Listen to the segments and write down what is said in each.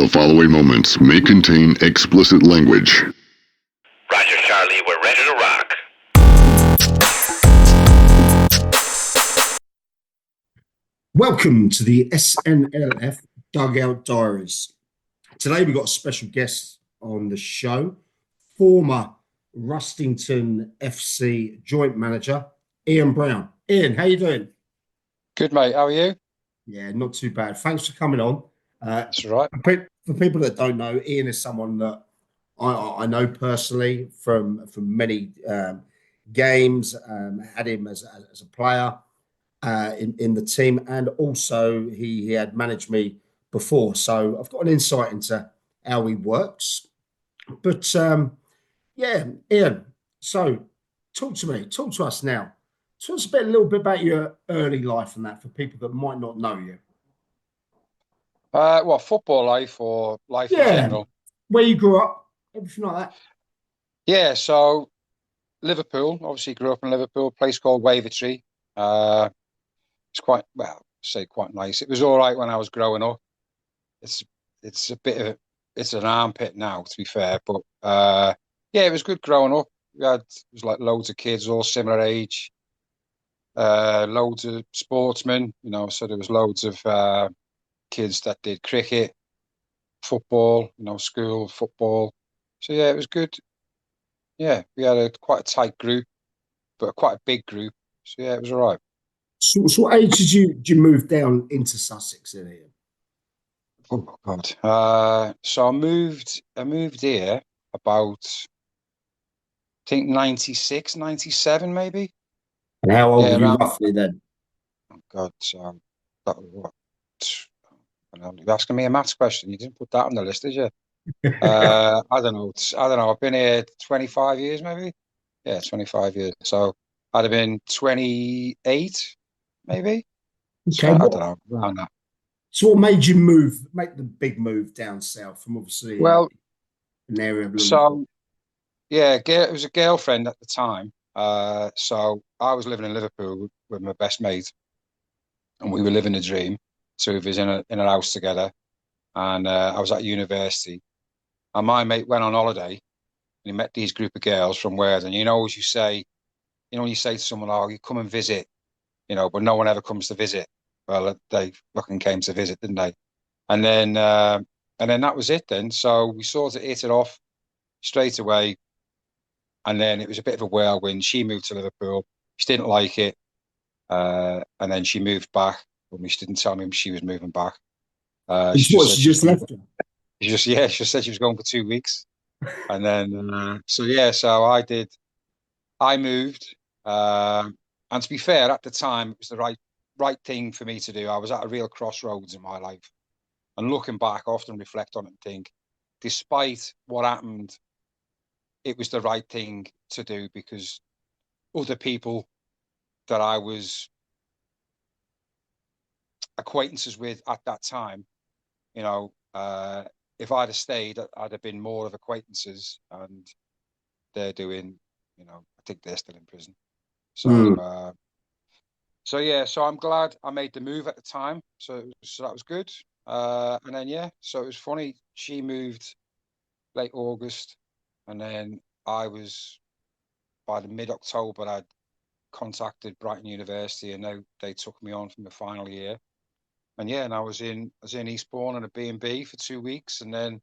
The following moments may contain explicit language. Roger, Charlie, we're ready to rock. Welcome to the SNLF Dugout Diaries. Today we've got a special guest on the show, former Rustington FC joint manager, Ian Browne. Ian, how you doing? Good, mate. How are you? Yeah, not too bad. Thanks for coming on. That's right. For people that don't know, Ian is someone that I know personally from many games. Had him as a player in the team, and also he had managed me before, so I've got an insight into how he works. But yeah, Ian. So talk to us now. Tell us a little bit about your early life and that for people that might not know you. What, football life or life in Yeah, general? where you grew up, everything like that. Yeah, so Liverpool, obviously grew up in Liverpool, a place called Wavertree. It's quite, well, say quite nice. It was all right when I was growing up. It's it's a bit of it's an armpit now, to be fair, but yeah, it was good growing up. It was like loads of kids, all similar age, loads of sportsmen, so there was loads of kids that did cricket, football, school football. So yeah, it was good. Yeah, we had quite a tight group, but quite a big group. So yeah, it was all right. So what age did you move down into Sussex then, Ian? Oh God. So I moved here about, I think 96, 97 maybe. And how old Yeah, were you around. roughly then? Oh God. So that was what? I don't know, you're asking me a maths question. You didn't put that on the list, did you? I don't know. I don't know. I've been here 25 years, maybe. Yeah, 25 years. So I'd have been 28, maybe. So Okay, I don't know, around that. so what made you make the big move down south from obviously Well, an area of Liverpool? so yeah, it was a girlfriend at the time. So I was living in Liverpool with my best mate, and we were living a dream. Two of us in a house together, and I was at university. And my mate went on holiday, and he met these group of girls from Wales. And as you say, when you say to someone, "Oh, you come and visit," but no one ever comes to visit. Well, they fucking came to visit, didn't they? And then, that was it. Then, so we sort of hit it off straight away. And then it was a bit of a whirlwind. She moved to Liverpool. She didn't like it. And then she moved back. But she didn't tell me she was moving back. She just What, said she she was just going. left her? She just said she was going for 2 weeks. And then, so yeah, so I did. I moved. And to be fair, at the time, it was the right thing for me to do. I was at a real crossroads in my life. And looking back, I often reflect on it and think, despite what happened, it was the right thing to do because other people that I was acquaintances with at that time, you know, if I'd have stayed, I'd have been more of acquaintances, and they're doing, I think they're still in prison. So, Mm. so yeah, so I'm glad I made the move at the time. So that was good. And then yeah, so it was funny. She moved late August, and then I was by the mid-October. I'd contacted Brighton University, and they took me on from the final year. And yeah, and I was in Eastbourne in a B&B for 2 weeks, and then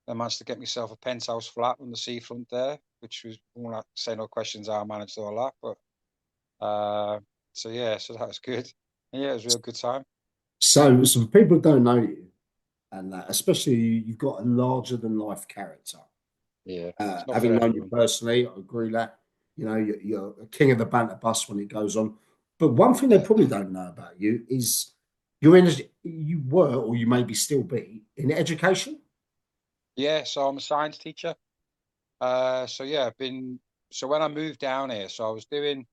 I managed to get myself a penthouse flat on the seafront there, which was, I won't say no questions how I managed all that, but so yeah, so that was good. And yeah, it was a real good time. So for people that don't know you, and that, especially you've got a larger than life character. Yeah, it's not for Having known you everyone. personally, I agree that you're a king of the banter bus when it goes on. But one thing they Yeah, probably don't know about you is you're in, you were, or you maybe still be in education. yeah. So I'm a science teacher. So yeah, so when I moved down here, so I was doing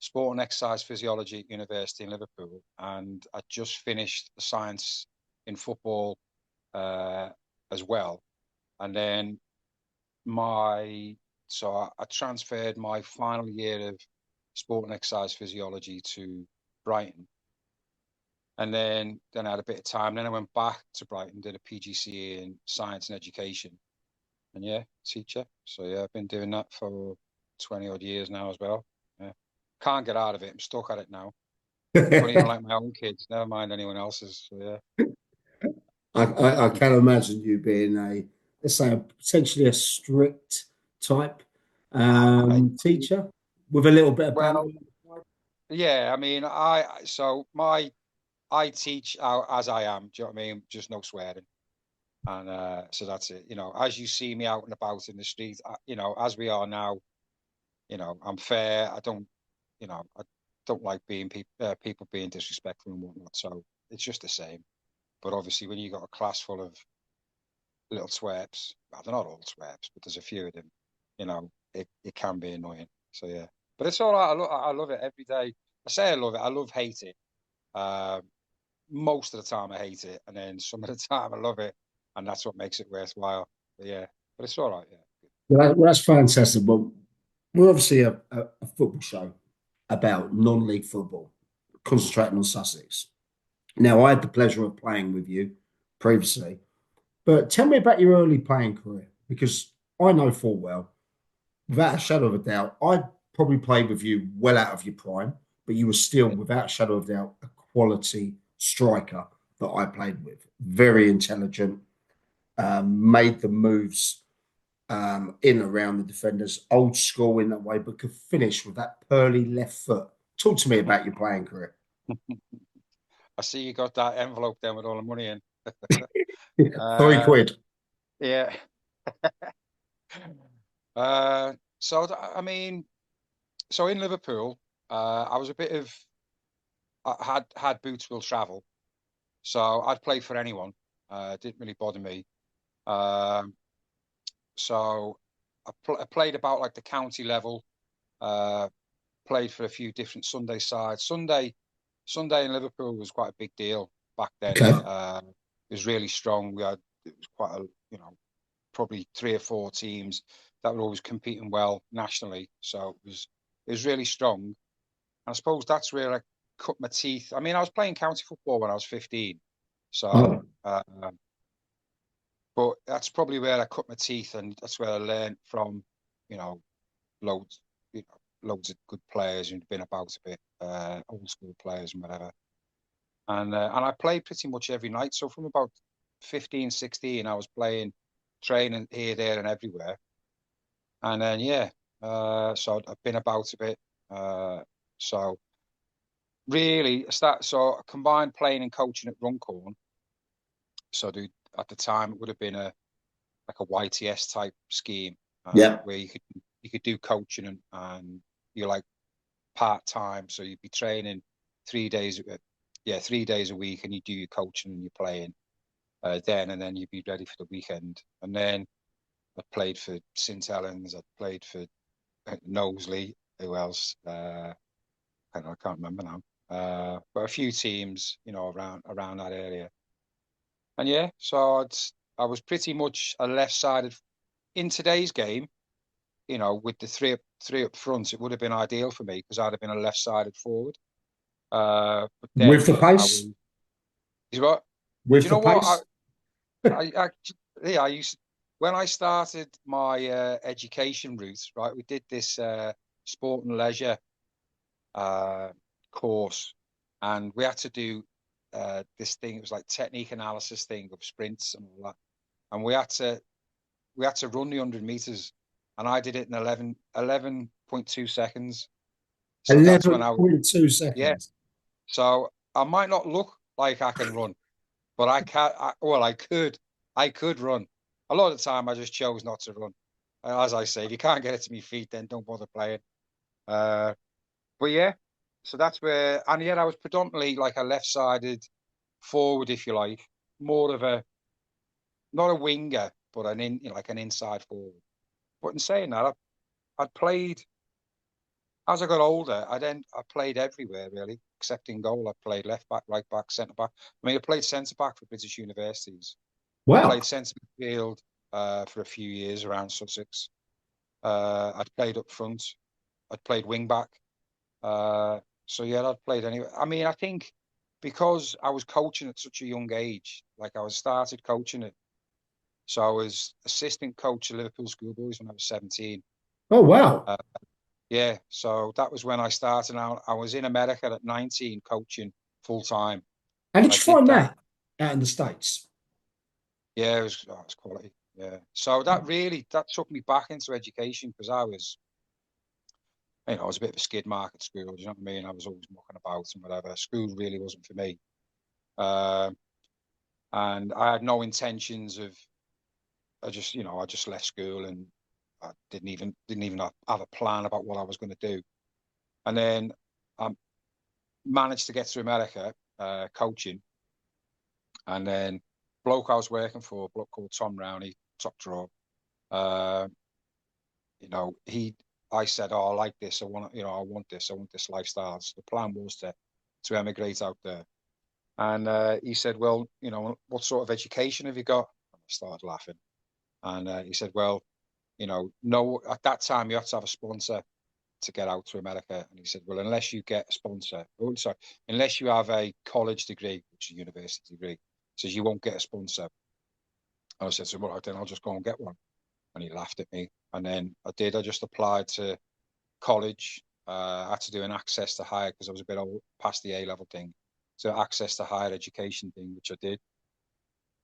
sport and exercise physiology at university in Liverpool, and I just finished the science in football uh, as well. And then I transferred my final year of sport and exercise physiology to Brighton, And then I had a bit of time. Then I went back to Brighton, did a PGCE in science and education. And yeah, teacher. So yeah, I've been doing that for 20 odd years now as well. Yeah. Can't get out of it. I'm stuck at it now. Don't even like my own kids, never mind anyone else's. So yeah. I can imagine you being a, let's say, potentially a strict type I, teacher with a little bit of banter. well, yeah, I mean, I teach out as I am, do you know what I mean? Just no swearing. And so that's it. As you see me out and about in the street, as we are now, I'm fair. I don't like being people being disrespectful and whatnot. So it's just the same. But obviously, when you got a class full of little twerps, well, they're not all twerps, but there's a few of them, it can be annoying. So yeah, but it's all right. I love it every day. I say I love it. I love hate it. Um, Most of the time I hate it, and then some of the time I love it, and that's what makes it worthwhile. But yeah, but it's all right. Yeah. Well, that's fantastic. Well, we're obviously a football show about non-league football, concentrating on Sussex. Now, I had the pleasure of playing with you previously, but tell me about your early playing career because I know full well, without a shadow of a doubt, I probably played with you well out of your prime, but you were still, without a shadow of a doubt, a quality striker that I played with. Very intelligent, made the moves in around the defenders, old school in that way, but could finish with that pearly left foot. Talk to me about your playing career. I see you got that envelope then with all the money in. Three Uh, quid. yeah. So I mean, so in Liverpool, I was a bit of I had boots will travel, so I'd play for anyone. Didn't really bother me. Um, so I played about like the county level. Uh, Played for a few different Sunday sides. Sunday in Liverpool was quite a big deal back then. Okay. It was really strong. It was quite a probably 3 or 4 teams that were always competing well nationally. So it was really strong. And I suppose that's where I cut my teeth. I mean, I was playing county football when I was 15. So, Oh, but that's probably where I cut my teeth, and that's where I learned from, you know, loads, loads of good players who'd been about a bit, old school players and whatever. And I played pretty much every night. So from about 15, 16, I was playing, training here, there, and everywhere. And then yeah, so I've been about a bit. So really, I combined playing and coaching at Runcorn. So at the time it would have been like a YTS type scheme, yeah. where you could do coaching and you're like part time, so you'd be training 3 days, 3 days a week, and you do your coaching and you're playing then you'd be ready for the weekend. And then I played for St Helens, I played for Knowsley, who else? I can't remember now. But a few teams, around that area. And yeah, so I was pretty much a left-sided in today's game. With the three up front, it would have been ideal for me because I'd have been a left-sided forward. But With then the I pace? was. Is what? Do With you the know what? pace? Yeah, I used when I started my education route. Right, we did this sport and leisure uh, course, and we had to do this thing. It was like technique analysis thing of sprints and all that, and we had to run the 100 meters, and I did it in 11.2 seconds. So that's when I was 11.2 yeah. seconds. So I might not look like I can run, but I can. Well, I could run. A lot of the time, I just chose not to run. As I say, if you can't get it to my feet, then don't bother playing. Uh, but yeah, so that's where, and yet I was predominantly like a left-sided forward, if you like, more of not a winger, but like an inside forward. But in saying that, I'd played as I got older. I played everywhere really, except in goal. I played left back, right back, centre back. I mean, I played centre back for British universities. I played Wow. centre midfield for a few years around Sussex. I'd played up front. I'd played wing back. So yeah, I'd played anyway. I mean, I think because I was coaching at such a young age, like I was started coaching it. So I was assistant coach at Liverpool schoolboys when I was 17. Oh, wow. Yeah, so that was when I started out. I was in America at 19 coaching full time. How did I you did find that. that out in the States? Yeah, it was quality. Yeah. So that took me back into education because I was I was a bit of a skid mark at school. Do you know what I mean? I was always mucking about and whatever. School really wasn't for me. Um, and I had no intentions of. I just left school and I didn't even have a plan about what I was going to do. And then I managed to get to America coaching, and then bloke I was working for, a bloke called Tom Browne, top draw. Uh, I said, "Oh, I like this. I want this. I want this lifestyle." So the plan was to emigrate out there. And he said, "Well, what sort of education have you got?" And I started laughing. And he said, "Well, no, at that time you had to have a sponsor to get out to America." And he said, "Well, unless you get a sponsor, unless you have a college degree, which is a university degree, says you won't get a sponsor." And I said, "So well, then I'll just go and get one." And he laughed at me. And then I did. I just applied to college. I had to do an access to higher because I was a bit old past the A level thing. So access to higher education thing, which I did.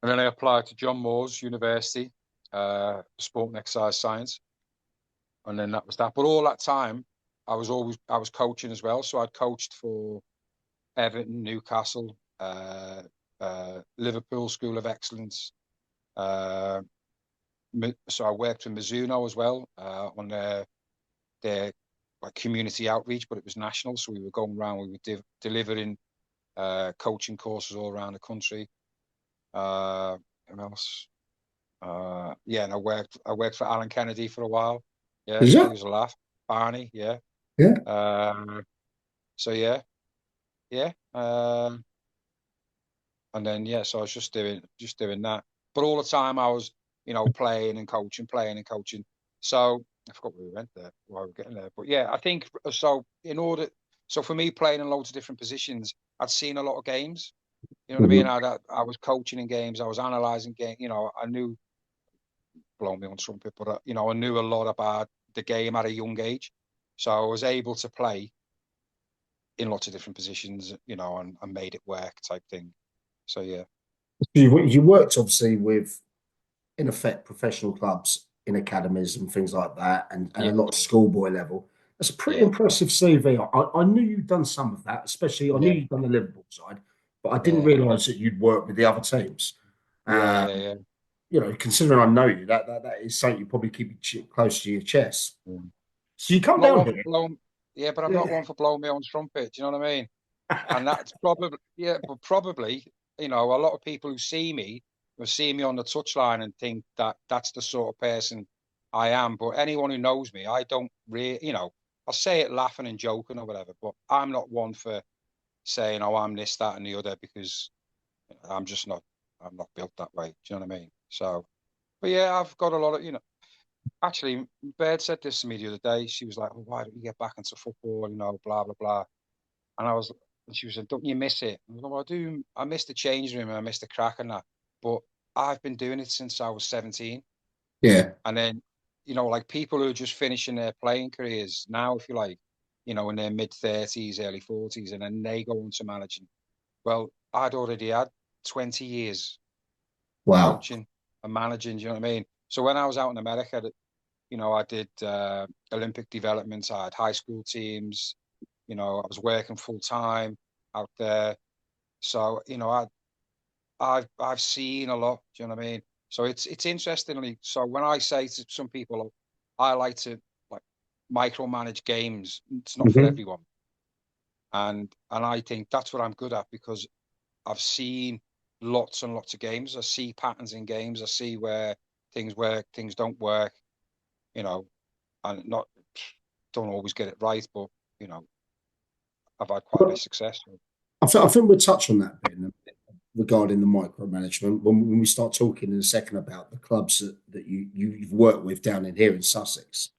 And then I applied to John Moores University, sport and exercise science. And then that was that. But all that time, I was coaching as well. So I'd coached for Everton, Newcastle, Liverpool School of Excellence. So I worked with Mizuno as well on their like community outreach, but it was national. So we were going around, we were delivering coaching courses all around the country. Who else? And I worked for Alan Kennedy for a while. Yeah, Is he that? was a laugh. Barney, yeah. Yeah. So yeah. And then so I was just doing that. But all the time I was, playing and coaching. So I forgot where we went there, why we were getting there. But yeah, I think so. So for me, playing in loads of different positions, I'd seen a lot of games. You know what I mean? I was coaching in games. I was analysing games. I knew, blow me on trumpet, but I knew a lot about the game at a young age. So I was able to play in lots of different positions, and made it work type thing. So yeah. You worked obviously with, in effect, professional clubs in academies and things like that, and a Yeah, lot of schoolboy level. That's a pretty yeah, impressive CV. I knew you'd done some of that, especially I knew yeah, you'd done the Liverpool side, but I didn't yeah, realise that you'd worked with the other teams. yeah, Um, yeah, considering I know you, that is something you probably keep close to your chest. yeah. So you come I'm not down one for here. blowing. Yeah, but I'm not one for blowing my own trumpet. Do you know what I mean? And that's probably, a lot of people who see me will see me on the touchline and think that that's the sort of person I am. But anyone who knows me, I don't really, I'll say it laughing and joking or whatever, but I'm not one for saying, "Oh, I'm this, that, and the other," because I'm not built that way. Do you know what I mean? So, but yeah, I've got a lot of, actually, Bird said this to me the other day. She was like, "Well, why don't you get back into football? Blah, blah, blah." And she was like, "Don't you miss it?" I was like, "Well, I do. I miss the change room and I miss the crack and that. But I've been doing it since I was 17. Yeah. And then, like people who are just finishing their playing careers now, if you like, in their mid 30s, early 40s, and then they go on to managing. Well, I'd already had 20 years Wow. coaching and managing. Do you know what I mean? So when I was out in America, I did Olympic development. I had high school teams. I was working full time out there. So I've seen a lot. Do you know what I mean? So it's interestingly. So when I say to some people, I like to like micromanage games. It's not for Mhm. everyone, and I think that's what I'm good at because I've seen lots and lots of games. I see patterns in games. I see where things work, things don't work. And not don't always get it right, but you know, I've had quite a bit of success. I think we'll touch on that bit regarding the micromanagement when we start talking in a second about the clubs that you've worked with down in here in Sussex.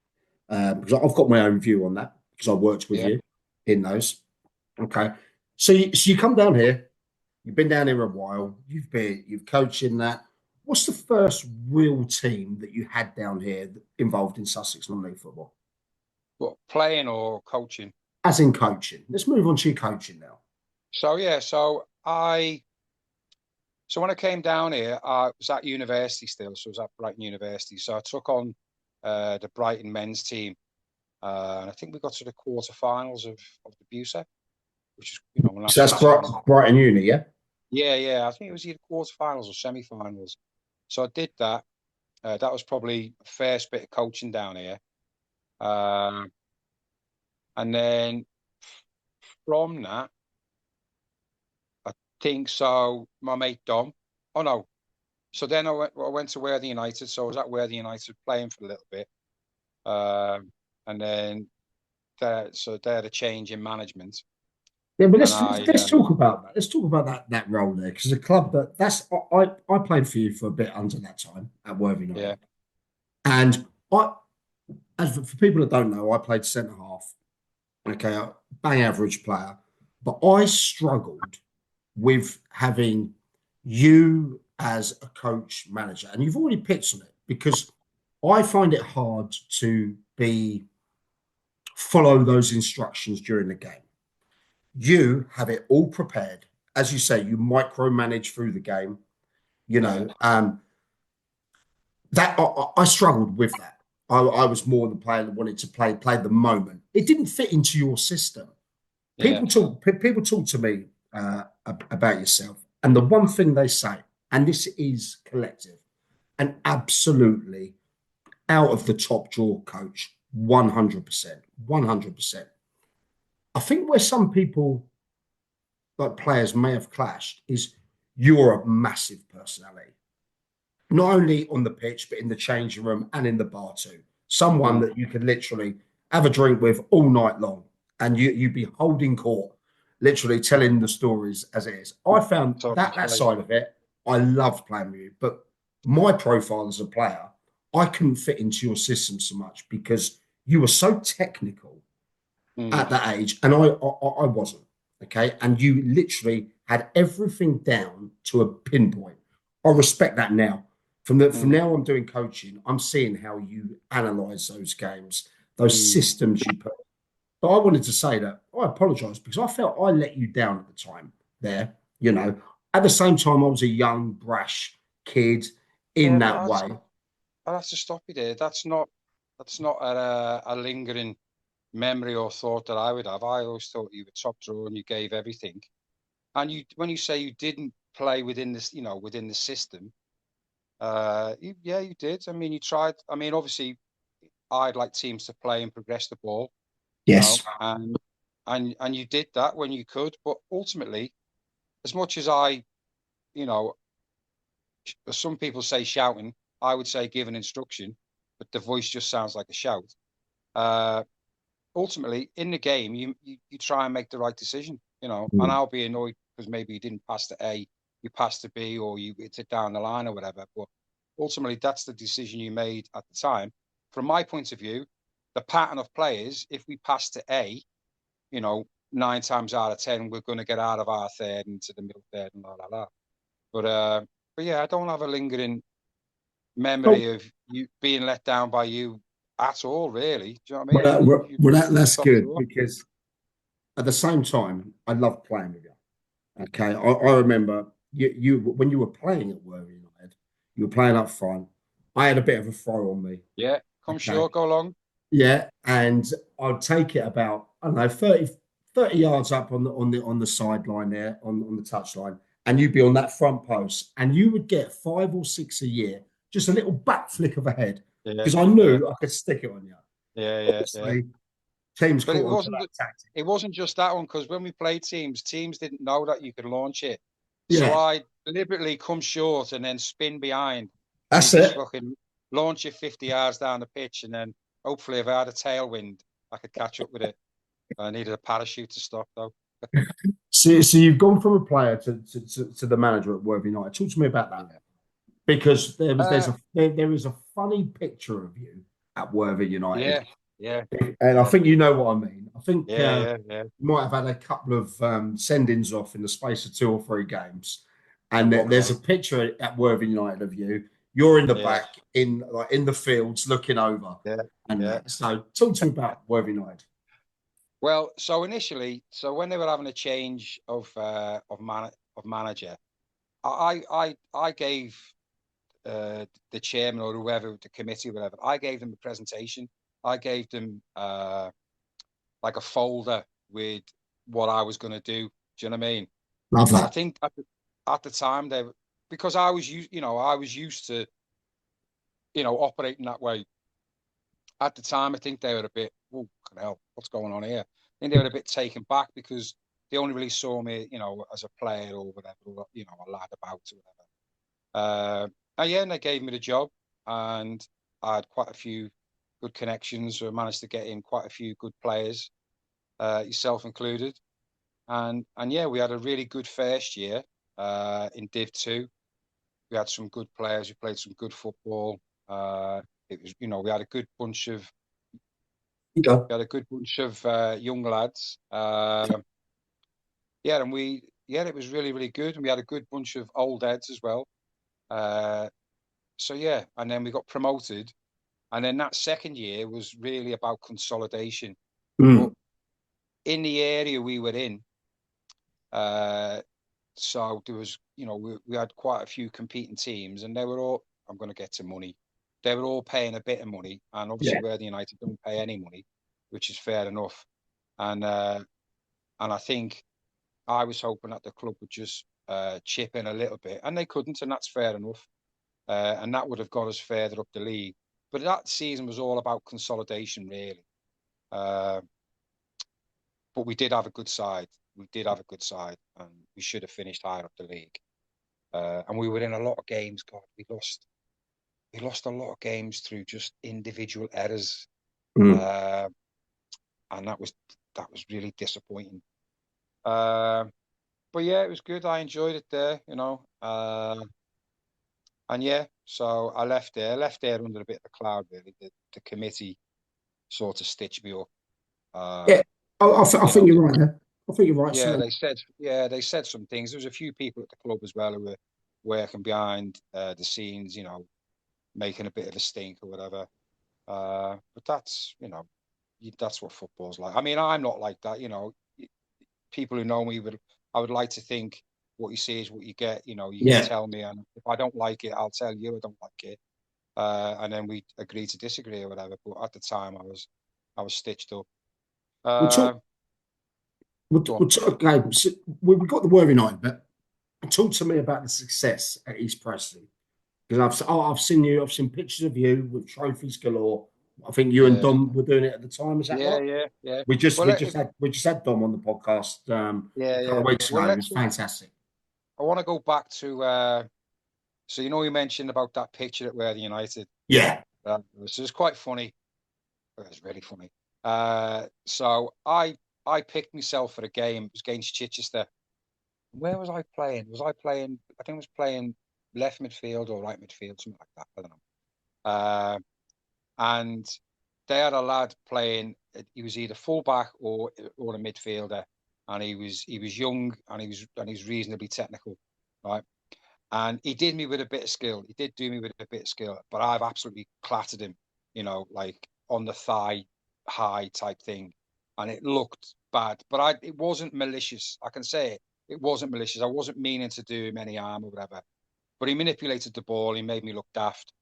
Because I've got my own view on that because I worked with Yeah, you in those. Okay. So you come down here, You've been down here a while. You've coached in that. What's the first real team that you had down here involved in Sussex non-league football? What, playing or coaching? As in coaching. Let's move on to your coaching now. So yeah, so when I came down here, I was at university still, so I was at Brighton University. So I took on the Brighton men's team, and I think we got to the quarterfinals of the BUSA, which is So that's Brighton Uni, yeah? Yeah. I think it was either quarterfinals or semi-finals. So I did that. That was probably the first bit of coaching down here. And then from that, I think so. My mate Dom. Oh no. So then I went to Worthing United. So I was at Worthing United playing for a little bit. And then they had a change in management. Yeah, but let's talk about that. Let's talk about that role there, because the club I played for you for a bit under that time at Worthing United. Yeah. And as for people that don't know, I played centre half. Okay, a bang average player, but I struggled with having you as a coach manager, and you've already pitched on it, because I find it hard to follow those instructions during the game. You have it all prepared. As you say, you micromanage through the game. That I struggled with that. I was more the player that wanted to play the moment. It didn't fit into your system. People talk to me about yourself, and the one thing they say, and this is collective, and absolutely out of the top drawer coach, 100%, 100%. I think where some people, like players, may have clashed is you're a massive personality, not only on the pitch, but in the changing room and in the bar too. Someone that you could literally have a drink with all night long, and you'd be holding court, literally telling the stories as it is. I found that side of it, I loved playing with you, but my profile as a player, I couldn't fit into your system so much because you were so technical at that age, and I wasn't. Okay, and you literally had everything down to a pinpoint. I respect that now. From now I'm doing coaching, I'm seeing how you analyze those games, those systems you put. But I wanted to say that I apologise because I felt I let you down at the time there. At the same time, I was a young, brash kid in that way. I'll have to stop you there. That's not a lingering memory or thought that I would have. I always thought you were top drawer and you gave everything. And when you say you didn't play within this, within the system, you did. I mean, you tried. I mean, obviously, I'd like teams to play and progress the ball. Yes. And you did that when you could. But ultimately, as much as some people say shouting, I would say give an instruction, but the voice just sounds like a shout. Ultimately, in the game, you try and make the right decision, and I'll be annoyed because maybe you didn't pass to A, you passed to B, or you hit it down the line or whatever. But ultimately, that's the decision you made at the time. From my point of view, the pattern of players, if we pass to A, 9 times out of 10, we're going to get out of our third into the middle third and la. But yeah, I don't have a lingering memory of you being let down by you at all, really. Do you know what I mean? Well, that's good because at the same time, I loved playing with you. Okay, I remember you when you were playing at Worthing United, you were playing up front. I had a bit of a throw on me. Yeah, sure, go along. Yeah, and I'd take it about, I don't know, 30 yards up on the sideline there, on the touchline, and you'd be on that front post, and you would get 5 or 6 a year, just a little back flick of a head, because I knew I could stick it on you. Yeah. Teams, but it wasn't just that one, because when we played teams didn't know that you could launch it. Yeah. So I deliberately come short and then spin behind. That's it. Fucking launch it 50 yards down the pitch, and then hopefully if I had a tailwind, I could catch up with it. I needed a parachute to stop though. So you've gone from a player to the manager at Worthing United. Talk to me about that, because there is a funny picture of you at Worthing United. Yeah, And I yeah, think you know what I mean. I think yeah, yeah, yeah. you might have had a couple of send-ins off in the space of 2 or 3 games, and there's a Okay. picture at Worthing United of you. You're in the Yeah, back, in the fields, looking over, yeah, and yeah. that. So, talk to me about Worthing United. Well, so initially, so when they were having a change of manager, I gave the chairman or whoever, the committee, whatever, I gave them a presentation. I gave them like a folder with what I was going to do. Do you know what I mean? Love And I that. think at the time they were, because I was used, I was used to, operating that way. At the time, I think they were a bit, oh, hell, what's going on here? I think they were a bit taken back because they only really saw me, as a player or whatever, or, a lad about or whatever. And yeah, and they gave me the job, and I had quite a few good connections. So I managed to get in quite a few good players, yourself included. And yeah, we had a really good first year in Div 2. We had some good players who played some good football. It was, we had a good bunch of Okay. young lads. Yeah, and it was really, really good. And we had a good bunch of old heads as well. So yeah, and then we got promoted. And then that second year was really about consolidation. But Mm. in the area we were in, so there was, we had quite a few competing teams, and they were all, I'm going to get to money. They were all paying a bit of money, and obviously Yeah. where the United don't pay any money, which is fair enough. And I think I was hoping that the club would just chip in a little bit, and they couldn't, and that's fair enough. And that would have got us further up the league. But that season was all about consolidation, really. Uh, but we did have a good side. We did have a good side, and we should have finished higher up the league. And we were in a lot of games. God, we lost a lot of games through just individual errors, Mm. uh, and that was really disappointing. Uh, but yeah, it was good. I enjoyed it there. And yeah, so I left there. I left there under a bit of a cloud, really. The committee sort of stitched me up. Yeah. Uh, I you think know, you're right there. I think you're right. yeah, So, they said some things. There was a few people at the club as well who were working behind the scenes, making a bit of a stink or whatever. But that's what football's like. I mean, I'm not like that. People who know me I would like to think what you see is what you get. You can yeah. tell me, and if I don't like it, I'll tell you I don't like it. And then we agree to disagree or whatever. But at the time, I was stitched up. We'll talk. Uh, Go on. We'll talk. Okay, so we've got the Worthing United, but talk to me about the success at East Preston. Because I've seen you, I've seen pictures of you with trophies galore. I think you and Yeah, Dom were doing it at the time. Is that yeah, right? yeah, yeah. We just Well, we just had we just had Dom on the podcast yeah, a couple yeah. of weeks Well, ago. It was fantastic. I want to go back to. So you mentioned about that picture at where the United. Yeah, So it's quite funny. It was really funny. So I picked myself for a game. It was against Chichester. Where was I playing? Was I playing? I think I was playing left midfield or right midfield, something like that. I don't know. And they had a lad playing. He was either fullback or a midfielder, and he was young and he was reasonably technical, right? And he did me with a bit of skill. He did do me with a bit of skill, but I've absolutely clattered him, like on the thigh high type thing, and it looked bad. But it wasn't malicious. I can say it. It wasn't malicious. I wasn't meaning to do him any harm or whatever. But he manipulated the ball. He made me look daft,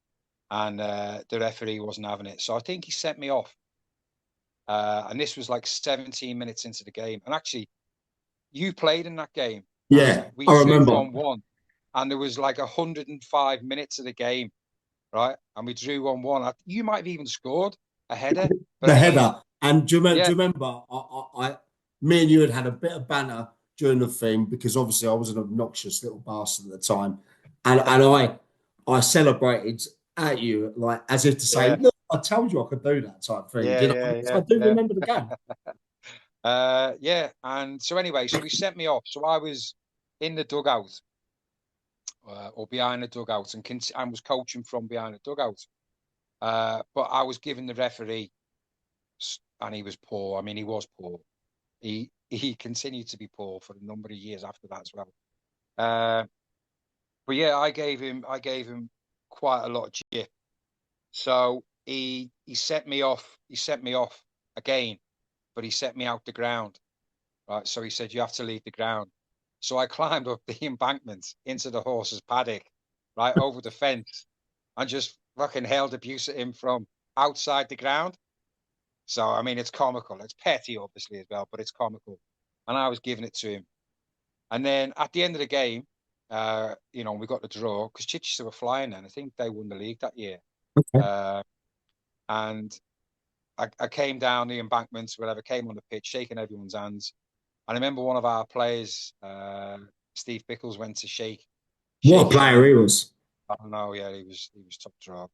and the referee wasn't having it. So I think he sent me off. And this was like 17 minutes into the game. And actually, you played in that game, and yeah, we I drew remember 1-1. And there was like 105 minutes of the game, right? And we drew 1-1. You might have even scored a header. But the anyway, header. And do you remember? Do yeah, you remember? Me and you had a bit of banter during the thing because obviously I was an obnoxious little bastard at the time, and I celebrated at you like as if to say, yeah, "Look, I told you I could do that" type thing. yeah, Do you know? yeah, So I yeah, do yeah. remember the game. Yeah. And so anyway, so he sent me off. So I was in the dugout or behind the dugout and was coaching from behind the dugout. But I was giving the referee and he was poor. I mean, he was poor. He continued to be poor for a number of years after that as well. But yeah, I gave him quite a lot of jip. So he set me off. He sent me off again, but he set me out the ground. Right. So he said, you have to leave the ground. So I climbed up the embankment into the horse's paddock, right, over the fence, and just fucking hailed abuse at him from outside the ground. So, I mean, it's comical. It's petty, obviously, as well, but it's comical. And I was giving it to him. And then at the end of the game, you know, we got the draw because Chichester were flying then. I think they won the league that year. Okay. And I came down the embankments, whatever, came on the pitch, shaking everyone's hands. And I remember one of our players, Steve Pickles, went to shake What a his player hand. he was. I don't know, yeah, he was top draw.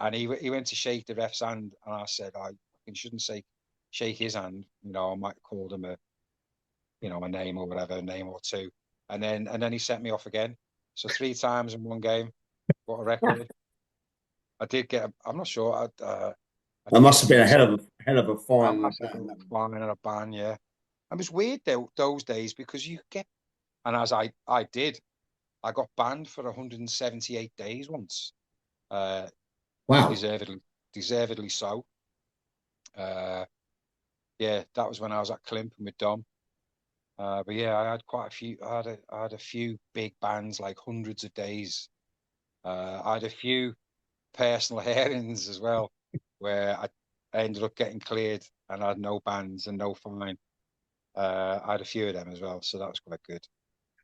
And he went to shake the ref's hand, and I said, I shouldn't shake his hand. You know, I might have called him a name or whatever, a name or two. And then he sent me off again. So 3 times in one game. What a record. I did get, I'm not sure. I That did must get have been a some, hell of a a fine. massive fine and a ban, yeah. It was weird though, those days because you get, and as I did, I got banned for 178 days once. Wow. Deservedly so. Yeah, that was when I was at Clinton with Dom. But yeah, I had quite a few. I had a few big bans, like hundreds of days. I had a few personal hearings as well, where I ended up getting cleared and I had no bans and no fine. I had a few of them as well, so that was quite good.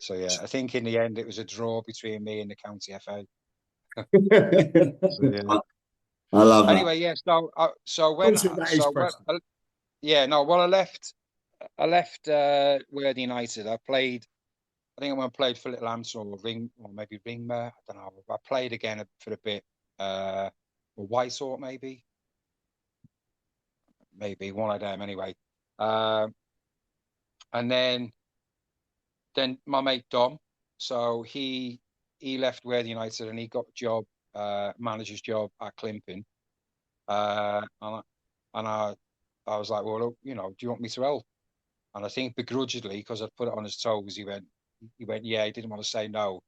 So yeah, I think in the end it was a draw between me and the county FA. So yeah. I love that. Anyway, yeah. Talk to me about East Preston. Yeah, no. Well, I left Worthing United. I think I went and played for Little Hampton or maybe Ringmer. I don't know. I played again for a bit. Or Whitehawk maybe one of them anyway. And then my mate Dom. So he left Worthing United and he got a job, manager's job at Climping. And I was like, well, look, you know, do you want me to help? And I think begrudgingly, because I'd put it on his toes, he went, yeah, he didn't want to say no.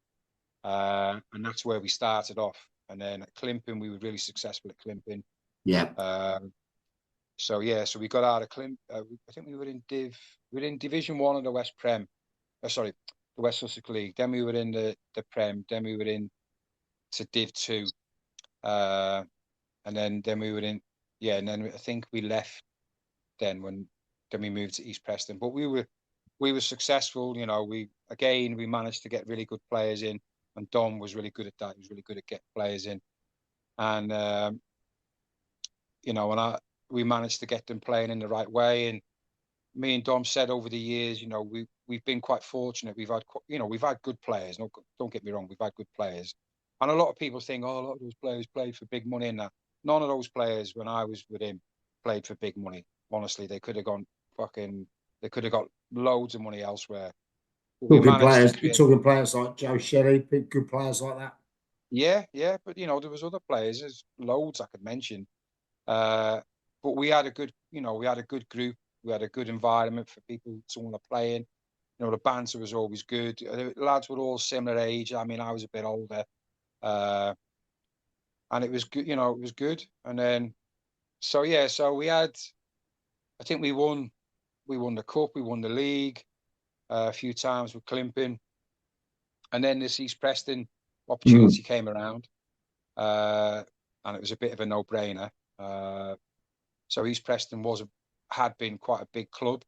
And that's where we started off. And then at Climping, we were really successful at Climping. Yeah. So we got out of Climp. I think we were in Division 1 of the West Prem. The West Sussex League. Then we were in the Prem. Then we were in to Div 2. And then we were in, yeah, and then I think we left then we moved to East Preston. But we were successful, you know, we managed to get really good players in, and Dom was really good at that. He was really good at getting players in. And you know, we managed to get them playing in the right way. And me and Dom said over the years, you know, we've been quite fortunate. We've had good players. No, don't get me wrong, we've had good players. And a lot of people think, oh, a lot of those players played for big money and that. None of those players, when I was with him, played for big money. Honestly, they could have got loads of money elsewhere. You're talking players like Joe Shelley, good players like that. Yeah. But, you know, there was other players. There's loads I could mention. But we had a good group. We had a good environment for people to want to play in. You know, the banter was always good. The lads were all similar age. I mean, I was a bit older. And it was good, you know, it was good. And then, so we had, I think we won the cup, we won the league a few times with Climping. And then this East Preston opportunity came around. And it was a bit of a no-brainer. So East Preston had been quite a big club,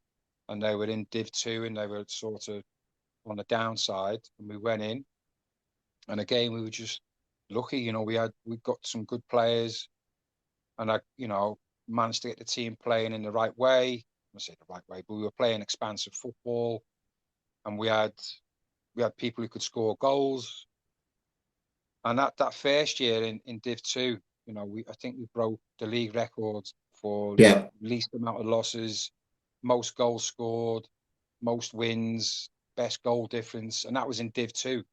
and they were in Div 2 and they were sort of on the downside. And we went in, and again we were just lucky. You know, we got some good players, and I, you know, managed to get the team playing in the right way. I say the right way, but we were playing expansive football, and we had people who could score goals. And that first year in Div 2, you know, I think we broke the league records for least amount of losses, most goals scored, most wins, best goal difference, and that was in Div 2.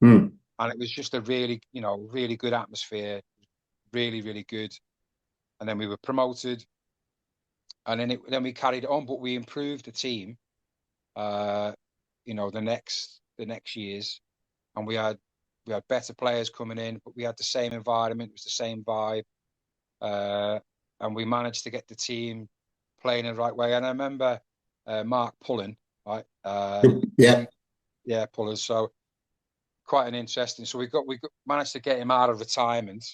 And it was just a really, you know, really good atmosphere, really, really good. and then we were promoted, and then we carried it on, but we improved the team. The next years, and we had better players coming in, but we had the same environment. It was the same vibe, and we managed to get the team playing in the right way. And I remember Mark Pullen, right? Pullers. So quite an interesting. So we managed to get him out of retirement,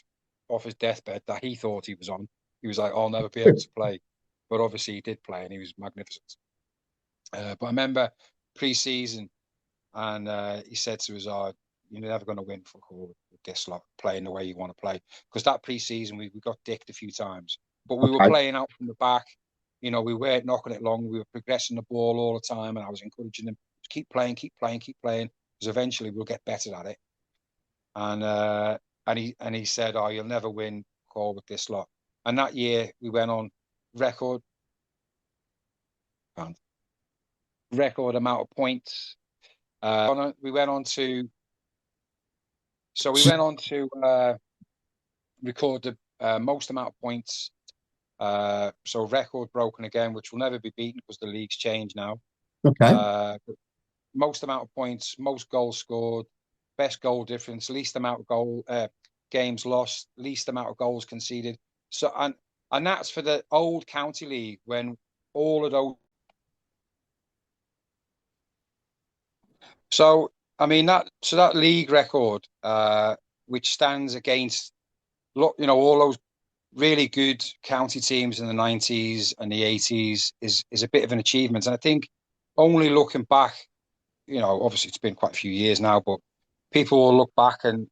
off his deathbed that he thought he was on. He was like, "I'll never be able to play," but obviously he did play, and he was magnificent. But I remember pre-season, and he said to us, "You're never going to win football with this lot playing the way you want to play." Because that pre-season we got dicked a few times, but we were playing out from the back. We weren't knocking it long. We were progressing the ball all the time, and I was encouraging them to keep playing, because eventually we'll get better at it. And he said, "Oh, you'll never win call with this lot." And that year we went on record amount of points. We went on to record the most amount of points. So record broken again, which will never be beaten because the league's changed now. Okay. Most amount of points, most goals scored, best goal difference, least amount of games lost, least amount of goals conceded. So and that's for the old county league, when all of those. So I mean that league record, which stands against all those really good county teams in the 90s and the 80s, is a bit of an achievement. And I think, only looking back, obviously it's been quite a few years now, but people will look back and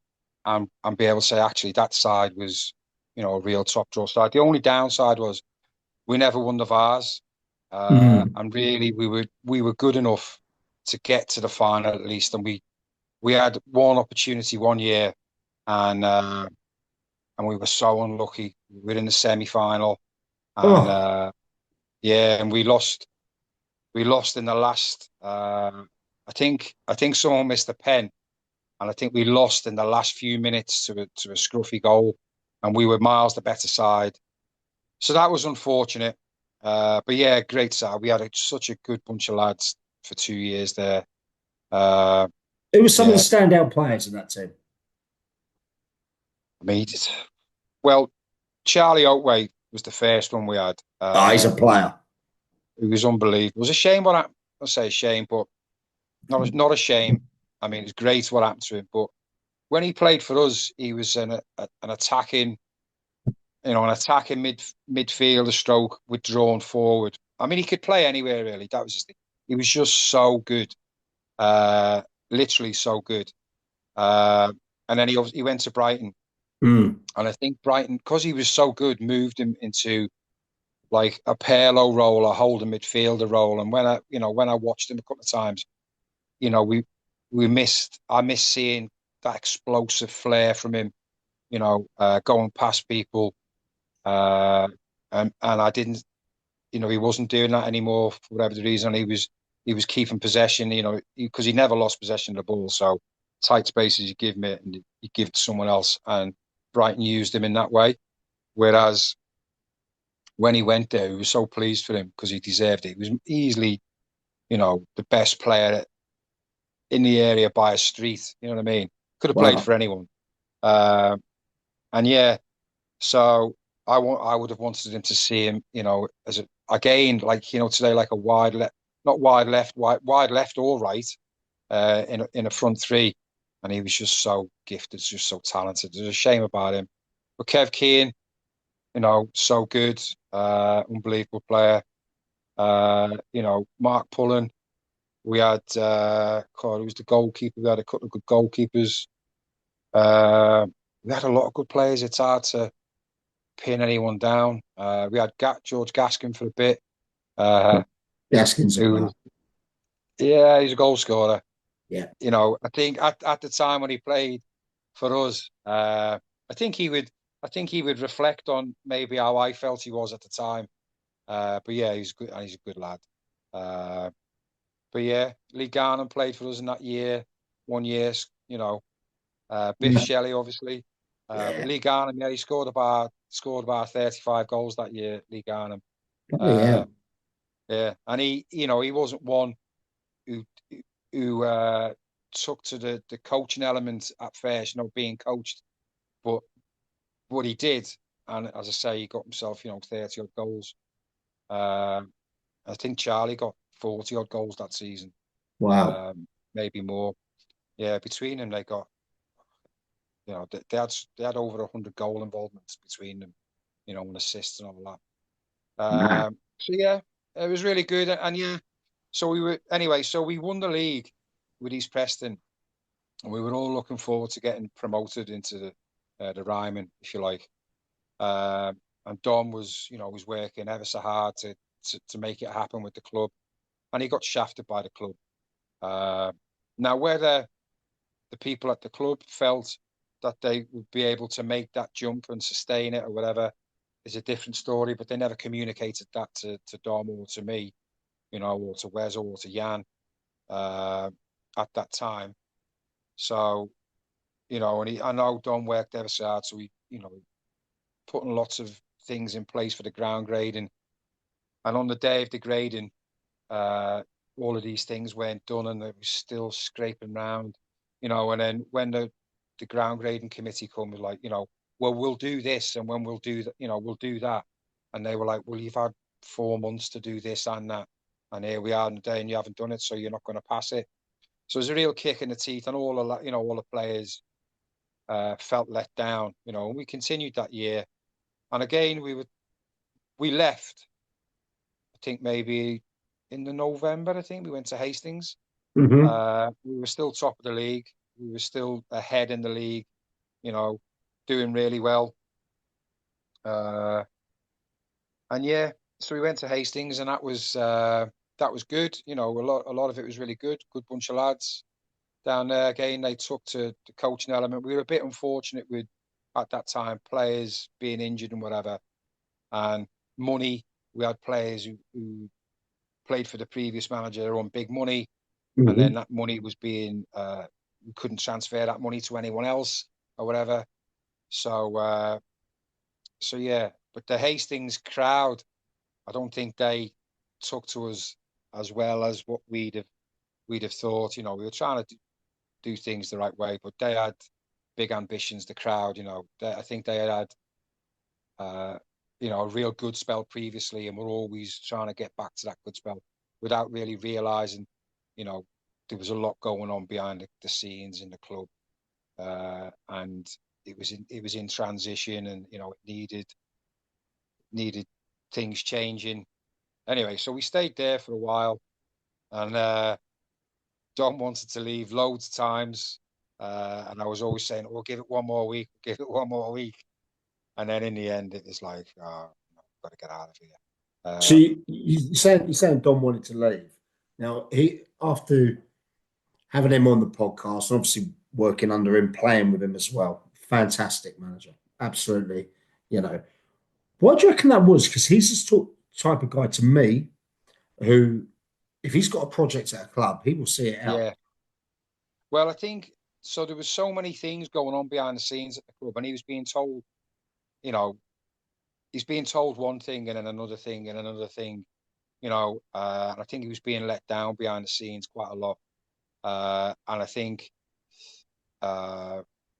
be able to say, actually, that side was, a real top draw side. The only downside was we never won the Vars, and really we were good enough to get to the final at least, and we had one opportunity one year, and we were so unlucky. We were in the semi-final, and and we lost in the last. I think someone missed a pen, and I think we lost in the last few minutes to a scruffy goal, and we were miles the better side. So that was unfortunate. But yeah, great side. We had such a good bunch of lads for 2 years there. Who were some of the standout players in that team? I mean, well, Charlie Oatway was the first one we had. He's a player. He was unbelievable. It was a shame what happened. I'll say a shame, but not a shame. I mean, it's great what happened to him. But when he played for us, he was an attacking, midfielder stroke withdrawn forward. I mean, he could play anywhere really. That was his thing. He was just so good, literally so good. And then he went to Brighton, and I think Brighton, because he was so good, moved him into like a Pirlo role, a holding midfielder role. And when I watched him a couple of times, I missed seeing that explosive flair from him, going past people. And I didn't, he wasn't doing that anymore for whatever the reason. He was keeping possession, because he never lost possession of the ball. So tight spaces you give him it, and you give it to someone else. And Brighton used him in that way. Whereas when he went there, he was so pleased for him because he deserved it. He was easily, the best player in the area by a street. You know what I mean? Could have played for anyone. And yeah, so I would have wanted him to see him, as today, like a wide left, not wide left, wide left or right, in a front three. And he was just so gifted, just so talented. There's a shame about him. But Kev Keane, so good, unbelievable player. Mark Pullen. We had, who was the goalkeeper? We had a couple of good goalkeepers. We had a lot of good players. It's hard to pin anyone down. We had George Gaskin for a bit. Gaskin's a player. Yeah, he's a goal scorer. Yeah. I think at the time when he played for us, I think he would reflect on maybe how I felt he was at the time. But yeah, he's good, and he's a good lad. But yeah, Lee Garnham played for us in that year, 1 year. Biff Shelley, obviously. But Lee Garnham, he scored about scored about 35 goals that year, Lee Garnham. Yeah. Yeah, and he wasn't one who took to the coaching element at first, being coached, but what he did, and as I say, he got himself 30 odd goals. I think Charlie got 40 odd goals that season. Wow. Maybe more. Yeah, between them they got they had over 100 goal involvements between them, and assists and all that. So yeah, it was really good, and yeah. So we won the league with East Preston, and we were all looking forward to getting promoted into the Ryman, if you like. And Dom was working ever so hard to make it happen with the club, and he got shafted by the club. Now, whether the people at the club felt that they would be able to make that jump and sustain it or whatever is a different story, but they never communicated that to Dom or to me, or to Wes or to Jan at that time. So, and I know Dom worked ever so hard, so he, putting lots of things in place for the ground grading. And on the day of the grading, all of these things weren't done and it was still scraping round, and then when the ground grading committee come with like, well, we'll do this and when we'll do that, we'll do that. And they were like, well, you've had 4 months to do this and that. And here we are on the day and you haven't done it, so you're not going to pass it. So it was a real kick in the teeth, and all the players felt let down, and we continued that year. And again, we left, I think maybe in the November, I think we went to Hastings. Mm-hmm. We were still top of the league. We were still ahead in the league, doing really well. And yeah, so we went to Hastings, and that was good. A lot of it was really good. Good bunch of lads down there. Again, they took to the coaching element. We were a bit unfortunate with at that time players being injured and whatever, and money. We had players who played for the previous manager on big money, and then that money was being we couldn't transfer that money to anyone else or whatever. So yeah, but the Hastings crowd, I don't think they took to us as well as what we'd have thought. We were trying to do things the right way, but they had big ambitions. The crowd, I think they had a real good spell previously, and we're always trying to get back to that good spell without really realizing, there was a lot going on behind the scenes in the club, and it was in transition, and it needed things changing. Anyway, so we stayed there for a while, and Don wanted to leave loads of times, and I was always saying, "Oh, give it one more week, give it one more week," and then in the end, it was like, "Oh, I've got to get out of here." So you're saying Don wanted to leave. Now he, after having him on the podcast, and obviously working under him, playing with him as well, fantastic manager, absolutely. What do you reckon that was? Because he's the type of guy to me who, if he's got a project at a club, he will see it out. Yeah. Well, I think so. There was so many things going on behind the scenes at the club, and he was being told, you know, he's being told one thing and then another thing and another thing, and I think he was being let down behind the scenes quite a lot. And I think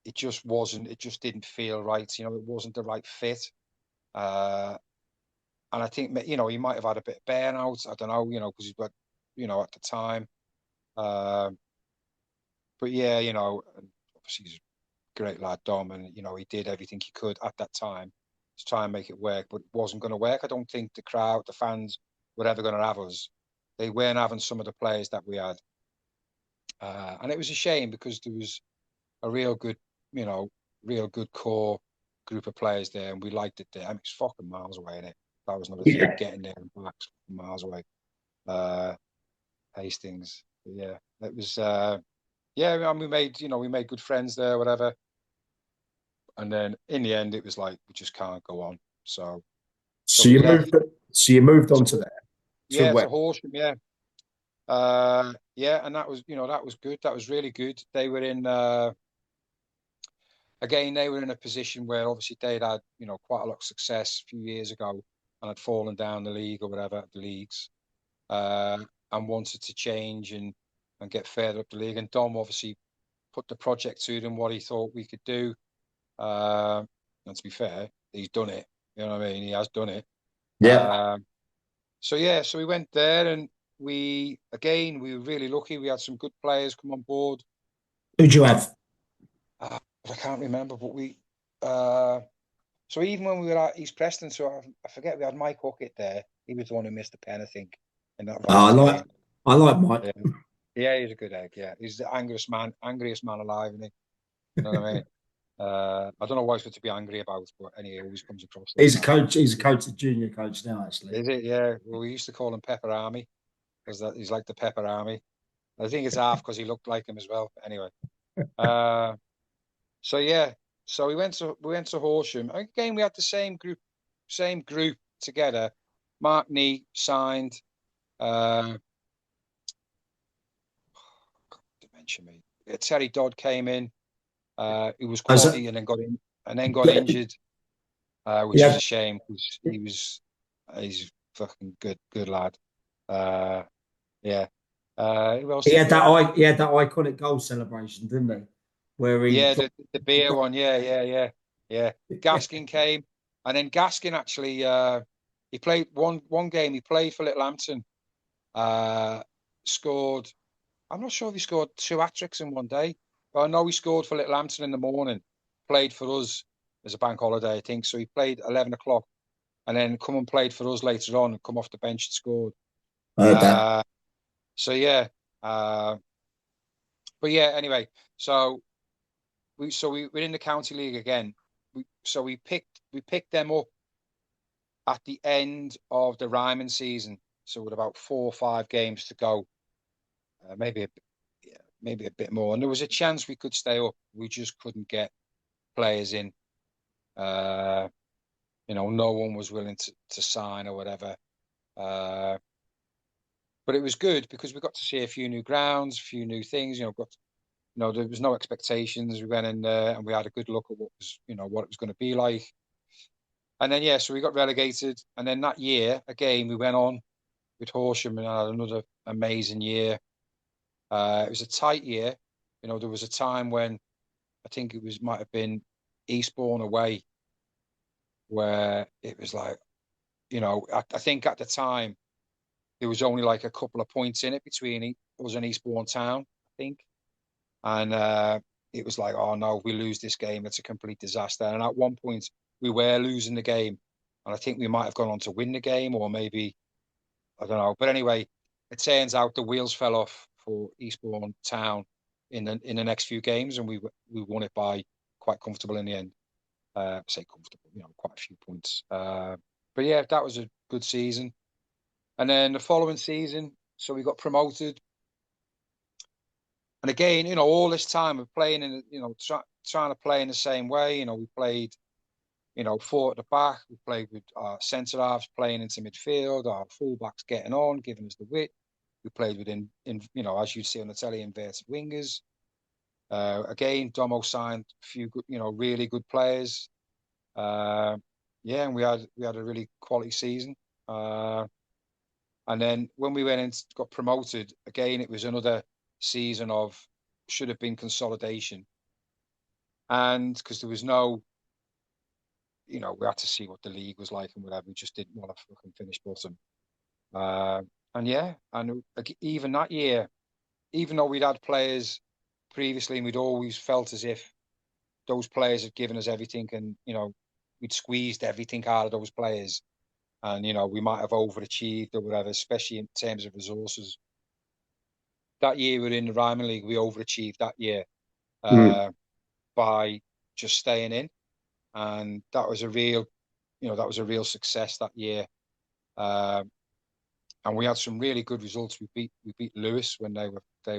it just wasn't, it just didn't feel right. It wasn't the right fit. And I think, he might have had a bit of burnout. I don't know, because he's got, at the time. But yeah, obviously he's a great lad, Dom, and, he did everything he could at that time to try and make it work, but it wasn't going to work. I don't think the crowd, the fans were ever going to have us. They weren't having some of the players that we had. And it was a shame because there was a real good core group of players there, and we liked it there. I mean, it's fucking miles away, innit? That was another thing, getting there and back miles away. Hastings, but yeah, it was. Yeah, I mean, we made good friends there, whatever. And then in the end, it was like we just can't go on. So So we you left. moved. So you moved on to So, there to yeah, where? to Horsham, yeah. Yeah, and that was good. That was really good. They were in again, they were in a position where obviously they'd had, quite a lot of success a few years ago and had fallen down the league or whatever, the leagues, and wanted to change and get further up the league. And Dom obviously put the project to them, what he thought we could do. And to be fair, he's done it. You know what I mean? He has done it. Yeah. So we went there, and we were really lucky. We had some good players come on board. Who'd you have? I can't remember, but so even when we were at East Preston, so I forget, we had Mike Hockett there. He was the one who missed the pen, I think, in that I Valencia like game. I like Mike. Yeah, he's a good egg. Yeah, he's the angriest man alive, isn't he? You know what I mean? I don't know what he's to be angry about, but anyway, he always comes across like He's a that. coach. He's a coach, a junior coach now, actually. Is it? Yeah. Well, we used to call him Pepper Army because he's like the Pepper Army. I think it's half because he looked like him as well. But anyway, so yeah, so we went to Horsham again. We had the same group together. Mark Nee signed. Mention me. Terry Dodd came in. He was quality and then got injured, which is a shame because he's fucking good lad. Yeah. Who else He did had we have? he had that iconic goal celebration, didn't he? Where he the beer one. Yeah. Gaskin came, and then Gaskin actually he played one game. He played for Littlehampton. Scored. I'm not sure if he scored 2 hat-tricks in one day, but I know he scored for Littlehampton in the morning. Played for us as a bank holiday, I think. So he played 11 o'clock, and then come and played for us later on and come off the bench and scored. So yeah. But yeah, anyway, so we're in the county league again. We picked them up at the end of the Ryman season. So with about 4 or 5 games to go, maybe a bit more. And there was a chance we could stay up. We just couldn't get players in. No one was willing to sign or whatever. But it was good because we got to see a few new grounds, a few new things. There was no expectations. We went in there and we had a good look at what it was going to be like. And then so we got relegated. And then that year again, we went on with Horsham and had another amazing year. It was a tight year. There was a time when I think might have been Eastbourne away, where it was like, I think at the time there was only like a couple of points in it between us and Eastbourne Town, I think. And it was like, oh no, if we lose this game, it's a complete disaster. And at one point we were losing the game. And I think we might have gone on to win the game, or maybe, I don't know. But anyway, it turns out the wheels fell off for Eastbourne Town in the next few games, and we won it by quite comfortable in the end. Say comfortable, quite a few points. But yeah, that was a good season. And then the following season, so we got promoted. And again, all this time we're playing in, trying to play in the same way. We played, 4 at the back. We played with our centre halves playing into midfield. Our fullbacks getting on, giving us the width. We played within, as you'd see on the telly, inverted wingers. Again, Domo signed a few good, really good players. And we had a really quality season. And then when we went and got promoted, again, it was another season of should have been consolidation. And because there was no, we had to see what the league was like and whatever. We just didn't want to fucking finish bottom. And even that year, even though we'd had players previously and we'd always felt as if those players had given us everything and, we'd squeezed everything out of those players. And, we might have overachieved or whatever, especially in terms of resources. That year we were in the Ryman League, we overachieved that year by just staying in. And that was a real success that year. And we had some really good results. We beat Lewis when they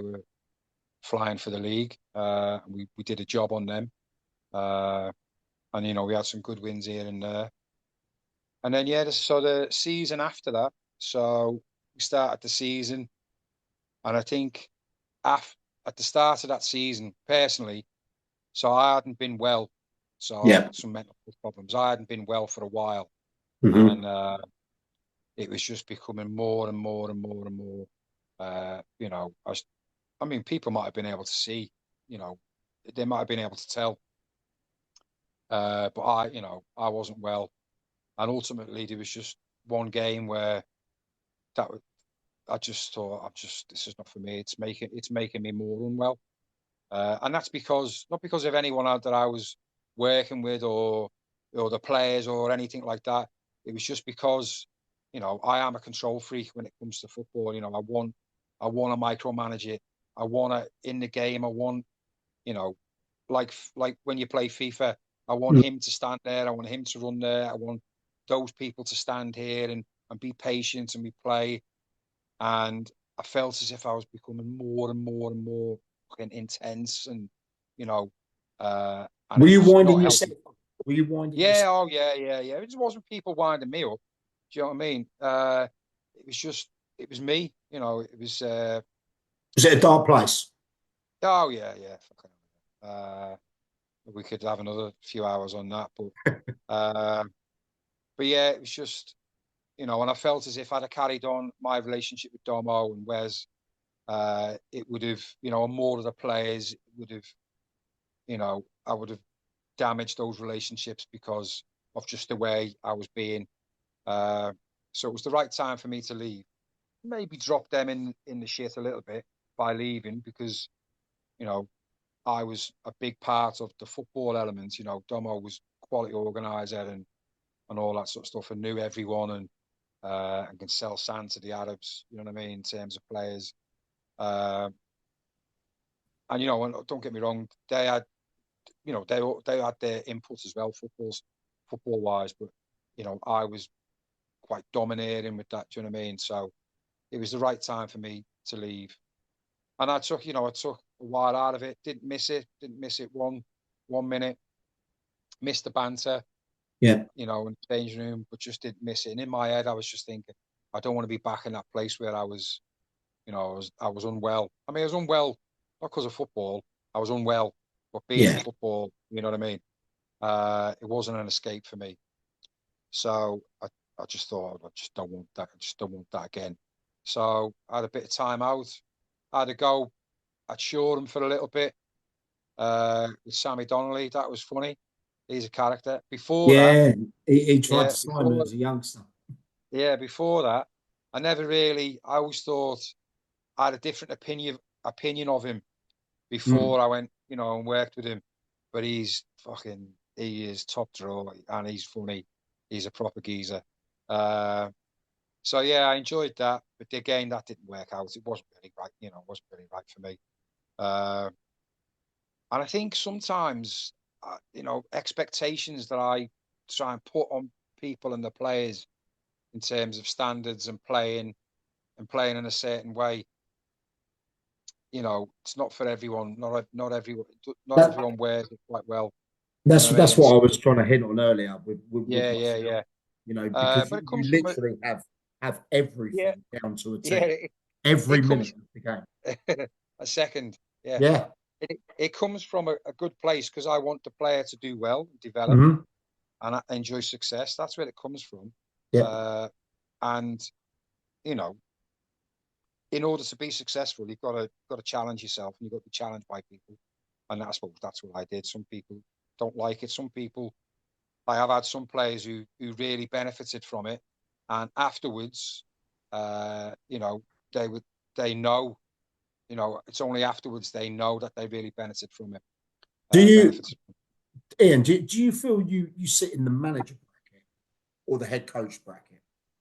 were flying for the league. And we did a job on them. And we had some good wins here and there. And then so the season after that, so we started the season, and I think at the start of that season, personally, So I hadn't been well. So I Yeah. had some mental health problems. I hadn't been well for a while. Mm-hmm. And it was just becoming more and more and more and more. You know, I mean, people might have been able to see, you know, they might have been able to tell. But you know, I wasn't well. And ultimately, there was just one game where that I just thought, this is not for me. It's making me more unwell. And that's because, not because of anyone out that I was working with or the players or anything like that. It was just because, you know, I am a control freak when it comes to football. You know, I want to micromanage it. I want to in the game. I want, you know, like when you play FIFA, I want him to stand there. I want him to run there. I want those people to stand here and be patient and we play. And I felt as if I was becoming more and more and more fucking intense, and you know, and Were it you was winding not yourself helping. up? Were you winding Yeah, yourself? oh yeah, yeah, yeah. It just wasn't people winding me up. Do you know what I mean? It was just, it was me. You know, it was. Was it a dark place? Oh yeah, yeah. Fucking. Uh, we could have another few hours on that, uh, but yeah, it was just, you know, and I felt as if I'd have carried on my relationship with Domo and Wes, it would have, you know, and more of the players would have, you know, I would have damaged those relationships because of just the way I was being. Uh, so it was the right time for me to leave. Maybe drop them in the shit a little bit by leaving because, you know, I was a big part of the football element. You know, Domo was quality organizer and all that sort of stuff and knew everyone and can sell sand to the Arabs, you know what I mean, in terms of players. Uh, and, you know, and don't get me wrong, they had, you know, they had their input as well, football wise, but, you know, I was quite dominating with that, do you know what I mean? So it was the right time for me to leave. And I took a while out of it, didn't miss it one minute, missed the banter, Yeah. you know, in the changing room, but just didn't miss it. And in my head, I was just thinking, I don't want to be back in that place where I was, you know, I was unwell. I mean, I was unwell not because of football. I was unwell, but being in Yeah. football, you know what I mean. It wasn't an escape for me. So I just thought, I just don't want that. I just don't want that again. So I had a bit of time out. I had to go at Shoreham for a little bit with Sammy Donnelly. That was funny. He's a character. Before that, Yeah. He tried yeah, to sign me before as a youngster. yeah, before that, I never really. I always thought I had a different opinion of him Mm. before I went, you know, and worked with him. But he is top draw and he's funny. He's a proper geezer. Uh, so yeah, I enjoyed that. But again, that didn't work out. It wasn't really right, you know, it wasn't really right for me. Uh, and I think sometimes, you know, expectations that I try and put on people and the players in terms of standards and playing in a certain way, you know, it's not for everyone. Not That everyone wears it quite well. You know that's what I that's mean? what I was trying to hint on earlier with Yeah, yeah, myself. yeah. You know, because But it you comes from literally have yeah, everything down to a yeah. T every It comes minute of the game. a second. Yeah, Yeah. it comes from a good place because I want the player to do well, develop, Hmm. and enjoy success. That's where it comes from. Yeah. Uh, and you know, in order to be successful, you've got to challenge yourself, and you've got to be challenged by people. And I suppose that's what I did. Some people don't like it. Some people, I have had some players who really benefited from it, and afterwards, you know, they know, you know, it's only afterwards they know that they really benefited from it. Do you, Benefited. Ian? Do you feel you sit in the manager bracket or the head coach bracket?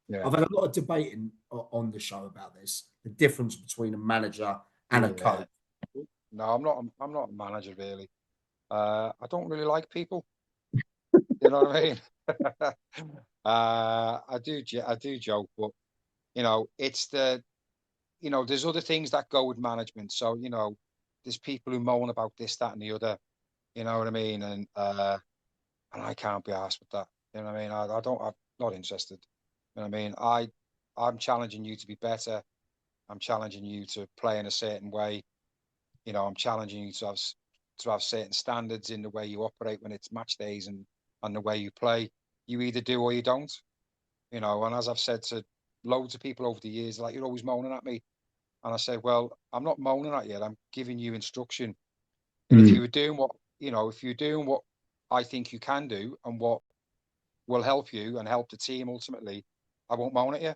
Yeah, I've had a lot of debating on the show about this, the difference between a manager and a yeah. coach. No, I'm not a manager really. I don't really like people. You know what I mean? I do joke, but you know, it's the you know, there's other things that go with management. So, you know, there's people who moan about this, that, and the other. You know what I mean? And I can't be asked with that. You know what I mean? I don't. I'm not interested. You know what I mean? I'm challenging you to be better. I'm challenging you to play in a certain way. You know, I'm challenging you to to have certain standards in the way you operate when it's match days and the way you play. You either do or you don't, you know. And as I've said to loads of people over the years, like, you're always moaning at me. And I say, well, I'm not moaning at you. I'm giving you instruction. And if you were doing what, you know, if you're doing what I think you can do and what will help you and help the team ultimately, I won't moan at you.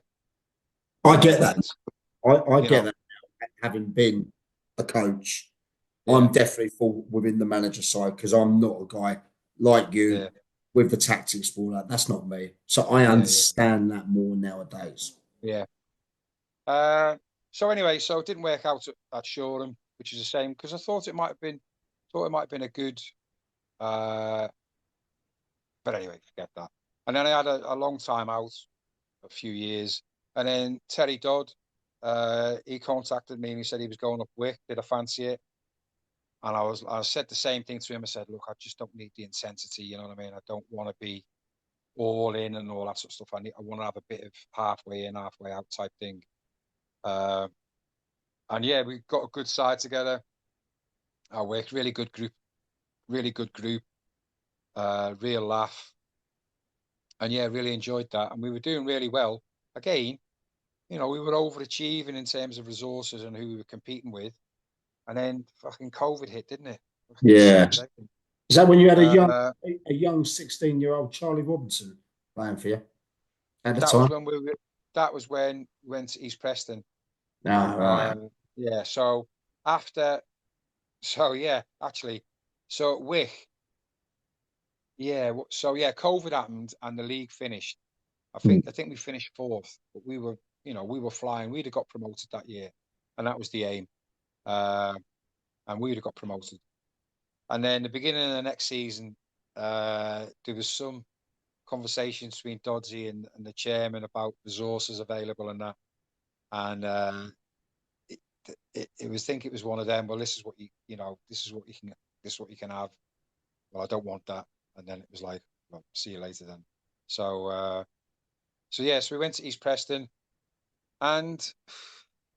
I get that. Sense. I You get know, that. Having been a coach, yeah, I'm definitely fall within the manager side because I'm not a guy like you yeah, with the tactics ball. Like, that's not me. So I yeah, yeah, understand that more nowadays. yeah. So anyway, so it didn't work out at Shoreham, which is a shame because I thought it might have been a good. Uh, but anyway, forget that. And then I had a long time out, a few years, and then Terry Dodd, he contacted me and he said he was going up Wick. Did I fancy it? And I said the same thing to him. I said, look, I just don't need the intensity. You know what I mean? I don't want to be all in and all that sort of stuff. I want to have a bit of halfway in, halfway out type thing. Uh, and yeah, we got a good side together. I worked really good group, real laugh. And yeah, really enjoyed that. And we were doing really well. Again, you know, we were overachieving in terms of resources and who we were competing with. And then fucking COVID hit, didn't it? Fucking Yeah. changed everything. Is that when you had a young 16-year-old Charlie Robinson playing for you at the that was time? when we went to East Preston. Ah, right. Yeah. So after, so yeah, actually, so at Wick, yeah. So yeah, COVID happened and the league finished. I think we finished fourth, but we were flying. We'd have got promoted that year, and that was the aim. Uh, and we'd have got promoted. And then the beginning of the next season, there was some conversations between Doddsy and the chairman about resources available and that. And it was one of them. Well, this is what this is what you can have. Well, I don't want that. And then it was like, well, see you later then. So yeah, so we went to East Preston, and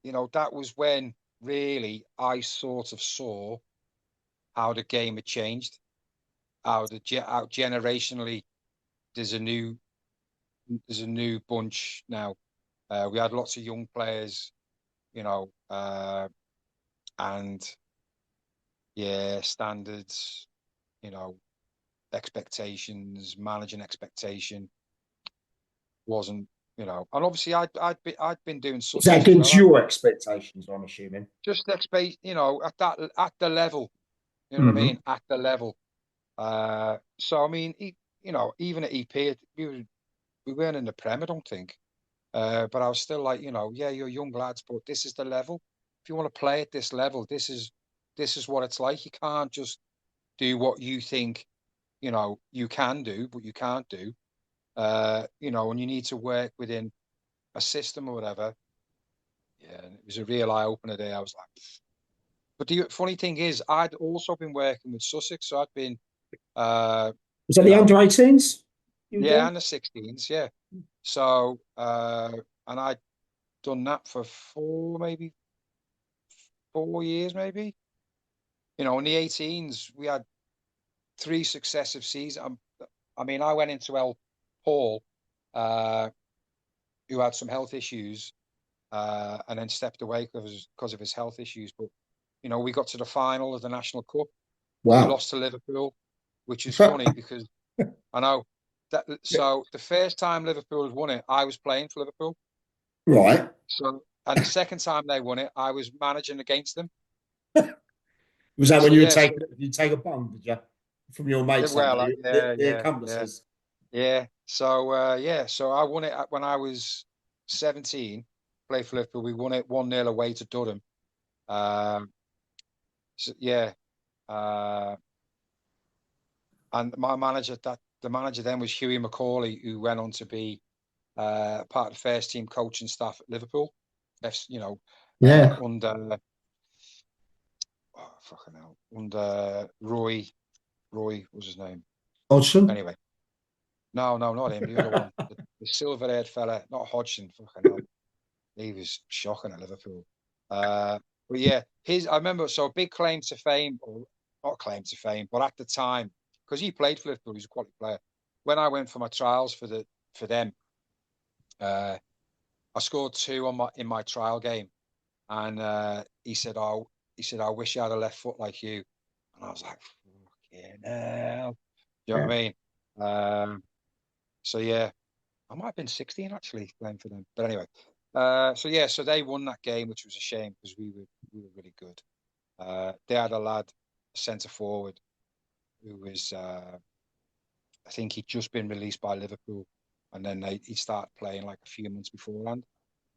that was when really I sort of saw how the game had changed, how generationally there's a new bunch now. We had lots of young players, and yeah, standards, you know, expectations, managing expectation wasn't, and obviously I'd been doing Is that Sussex as against well. your expectations, I'm assuming? Just expect, at the level, you know what I Mm-hmm. mean, at the level. So I mean, even at EP, we weren't in the Prem, I don't think. But I was still like, yeah, you're young lads, but this is the level. If you want to play at this level, this is what it's like. You can't just do what you think, you can do, but you can't do. And you need to work within a system or whatever. Yeah, and it was a real eye opener there. I was like, but the funny thing is, I'd also been working with Sussex, so I'd been, Was that you the know, under 18s you were yeah, doing? and the 16s, yeah. So, and I'd done that for maybe 4 years, maybe. In the 18s, we had 3 successive seasons. I mean, I went into El Paul, who had some health issues, and then stepped away because of his health issues. But, we got to the final of the National Cup. We Wow. lost to Liverpool, which is funny because I know that. So the first time Liverpool had won it, I was playing for Liverpool. Right. So, and the second time they won it, I was managing against them. Was that when So you yeah, you take a bung, did you? From your mates, well, the yeah. accomplices. Yeah. So so I won it when I was 17. Played for Liverpool. We won it 1-0 away to Durham. So, yeah. And the manager then was Hughie Macaulay, who went on to be part of the first team coaching staff at Liverpool. Yeah. Under fucking hell, under Roy was his name. Hodgson? Anyway, no, not him. The other one, the silver-haired fella, not Hodgson. Fucking hell, he was shocking at Liverpool. But yeah, I remember. So a big claim to fame not claim to fame, but at the time, because he played for Liverpool, he was a quality player. When I went for my trials for them, I scored 2 in my trial game, and he said, I wish I had a left foot like you," and I was like, "Fucking hell," you know what I mean? So yeah, I might have been 16 actually playing for them, but anyway. So they won that game, which was a shame because we were really good. They had a lad, centre forward, who was I think he'd just been released by Liverpool, and then he started playing like a few months beforehand.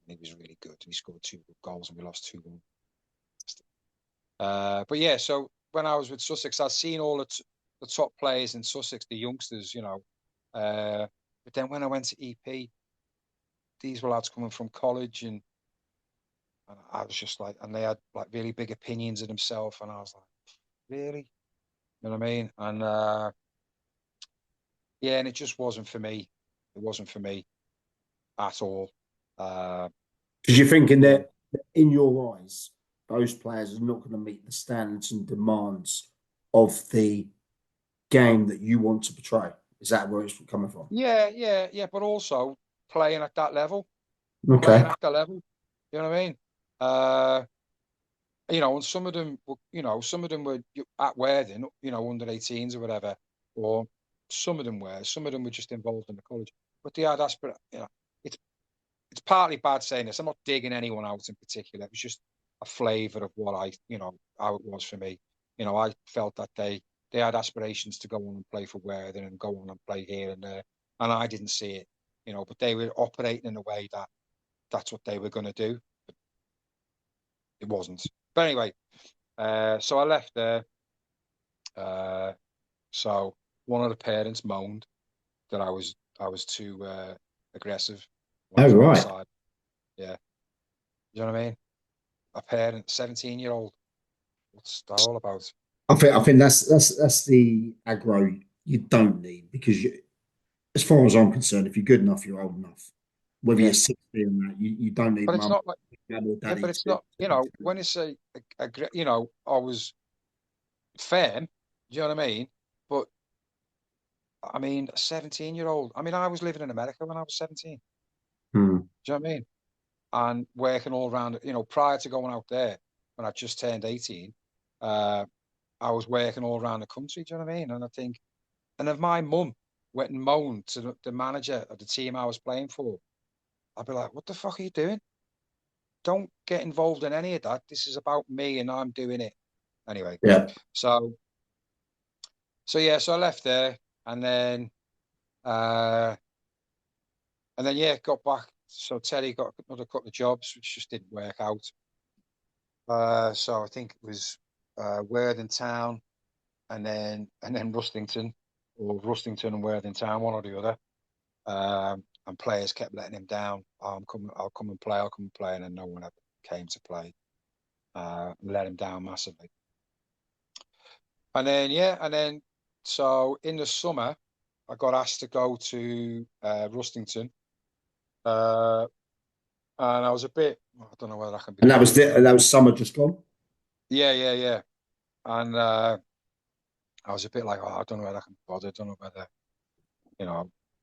And he was really good. He scored 2 good goals, and we lost 2-1. But yeah, so when I was with Sussex, I'd seen all the top players in Sussex, the youngsters, you know. But then when I went to EP, these were lads coming from college, and I was just like, and they had like really big opinions of themselves, and I was like, really, you know what I mean? And yeah, and it just wasn't for me. It wasn't for me at all. Because you're thinking that in your eyes, those players are not going to meet the standards and demands of the game that you want to portray. Is that where it's coming from? Yeah. But also playing at that level, Okay. You know what I mean? Uh, and some of them, some of them were at Worthing, under 18s or whatever, or some of them were just involved in the college. But the had aspirate, it's partly bad saying this. I'm not digging anyone out in particular. It was just a flavour of what how it was for me. I felt that they had aspirations to go on and play for Worthing and go on and play here and there, and I didn't see it. But they were operating in a way that that's what they were going to do. But it wasn't. But anyway, so I left there. So one of the parents moaned that I was too aggressive when I Oh, was on the right. side. Yeah, you know what I mean? A parent, 17-year-old. What's that all about? I think that's the aggro you don't need because as far as I'm concerned, if you're good enough, you're old enough. Whether you're Yeah, 60 or that, you don't need but it's mum, not like dad, or yeah, daddy but it's to. not. When you say I was firm. Do you know what I mean? But I mean, a 17-year-old. I mean, I was living in America when I was 17. Hmm. Do you know what I mean? And working all around, prior to going out there when I just turned 18, uh, I was working all around the country. Do you know what I mean? And I think, and if my mum went and moaned to the manager of the team I was playing for, I'd be like, what the fuck are you doing? Don't get involved in any of that. This is about me and I'm doing it. Anyway, Yeah. so so I left there and then uh yeah, got back. So Teddy got another couple of jobs which just didn't work out. So I think it was Worthing Town and then Rustington, or Rustington and Worthing Town, one or the other. And players kept letting him down. Oh, I'll come and play, and then no one ever came to play. Let him down massively. And then so in the summer, I got asked to go to Rustington, uh, and I was a bit. I don't know whether I can be And that was bothered. that was summer just gone. Yeah. And I was a bit like, I don't know whether I can be bothered. I don't know whether,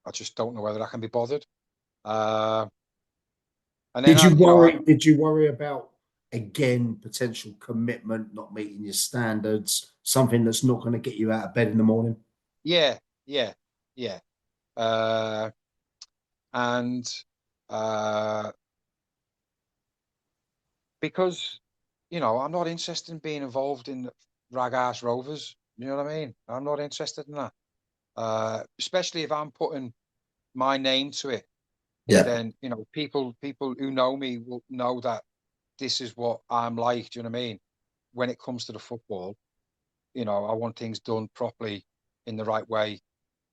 I just don't know whether I can be bothered. Uh, and then, Did you worry? Did you worry about again potential commitment not meeting your standards, something that's not going to get you out of bed in the morning? yeah. Uh, and uh, because, I'm not interested in being involved in rag ass rovers. You know what I mean? I'm not interested in that. Especially if I'm putting my name to it, Yeah. then, people who know me will know that this is what I'm like. Do you know what I mean? When it comes to the football, I want things done properly in the right way.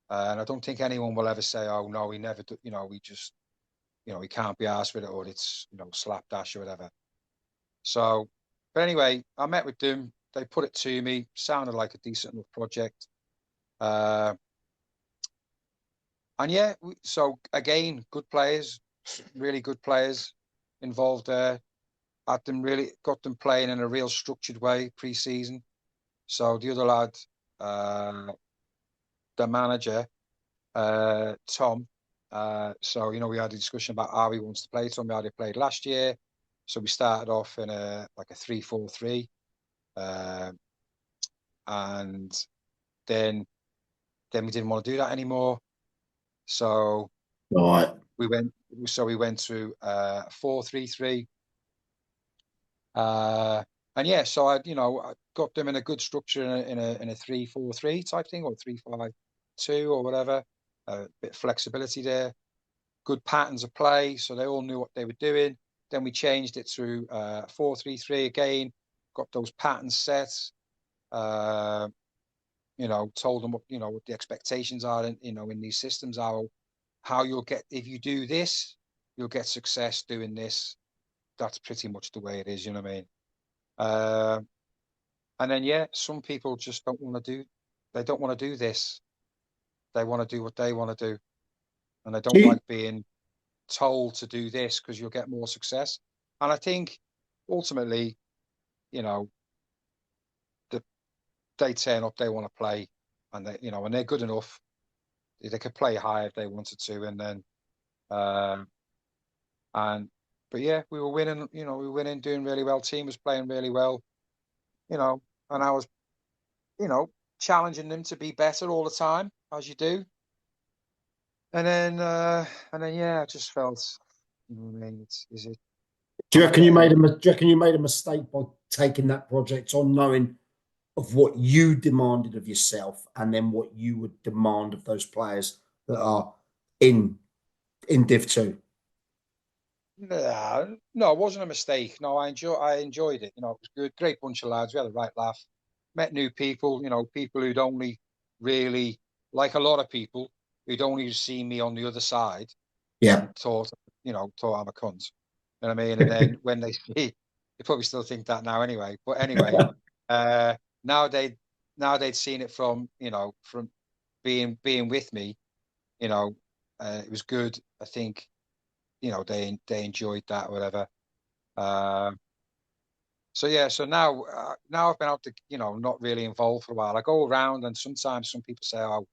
And I don't think anyone will ever say, oh, no, he never, we just, he can't be asked with it, or it's, slapdash or whatever. So, but anyway, I met with them. They put it to me, sounded like a decent enough project. Uh, and yeah, so again, good players, really good players involved there. Got them playing in a real structured way pre-season. So the other lad, the manager, Tom. So we had a discussion about how he wants to play. Tom how he played last year. So we started off in a 3-4-3, and then we didn't want to do that anymore. So Right. we went to 4-3-3. And yeah, so I got them in a good structure in a 3-4-3 type thing, or 3-5-2 or whatever. A bit of flexibility there. Good patterns of play, so they all knew what they were doing. Then we changed it to 4-3-3 again. Got those patterns set. Told them what the expectations are in these systems are. How you'll get, if you do this, you'll get success doing this. That's pretty much the way it is. You know what I mean? And then some people just don't want to do. They don't want to do this. They want to do what they want to do, and they don't like being told to do this because you'll get more success. And I think ultimately, they turn up, they want to play, and and they're good enough. They could play high if they wanted to, and then, but yeah, we were winning. We were winning, doing really well. Team was playing really well. And I was, challenging them to be better all the time, as you do. And then, I just felt, I mean, is it? Do you reckon you made a mistake by taking that project on, knowing of what you demanded of yourself, and then what you would demand of those players that are in Div 2? No, it wasn't a mistake. No, I enjoyed it. It was good, great bunch of lads. We had a right laugh. Met new people. People who'd only really, like a lot of people, who'd only seen me on the other side. Yeah. Thought I'm a cunt. You know what I mean? And then when they see, they probably still think that now anyway. But anyway, now they'd seen it from being with me. It was good. I think they enjoyed that or whatever. So now I've been out to not really involved for a while. I go around and sometimes some people say, "Oh,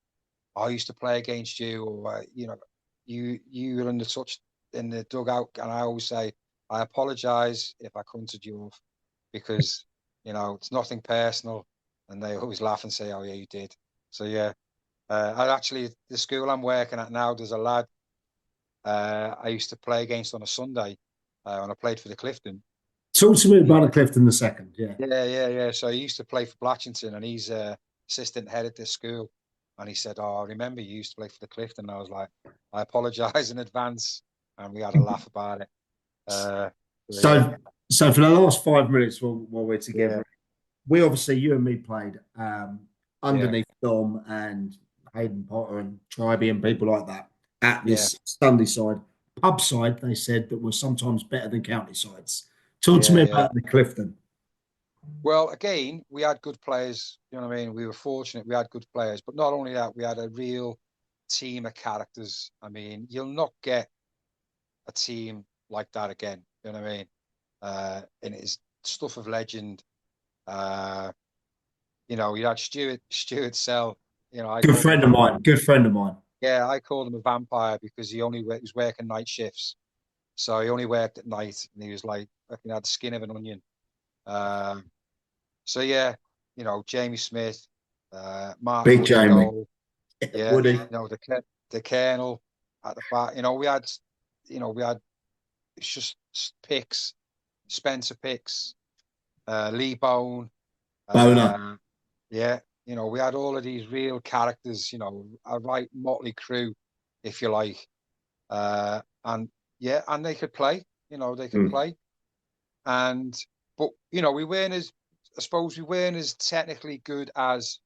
I used to play against you," or you were in the dugout, and I always say, "I apologise if I cunted you off, because it's nothing personal," and they always laugh and say, "Oh yeah, you did." So yeah, the school I'm working at now, there's a lad I used to play against on a Sunday when I played for the Clifton. Talk to me about the Clifton the second. Yeah. Yeah. So he used to play for Blatchington, and he's assistant head at this school. And he said, "Oh, I remember you used to play for the Clifton." And I was like, "I apologise in advance," and we had a laugh about it. So for the last 5 minutes while we're together, we obviously, you and me played underneath Dom and Hayden Potter and Tribe and people like that at this Sunday side. Pub side, they said that were sometimes better than county sides. Talk to me about the Clifton. Well, again, we had good players. You know what I mean? We were fortunate. We had good players. But not only that, we had a real team of characters. I mean, you'll not get a team like that again. You know what I mean? And it's stuff of legend. You had Stuart Sell. Good friend of mine. Yeah, I called him a vampire because he was working night shifts. So he only worked at night, and he was like, fucking had the skin of an onion. So yeah, Jamie Smith, Martin Big Jamie, Woody, the Colonel at the back. It's just picks, Spencer Picks, Lee Bone, Boner. We had all of these real characters. A right motley crew, if you like, and they could play. They could play, but we weren't as. I suppose we weren't as technically good as.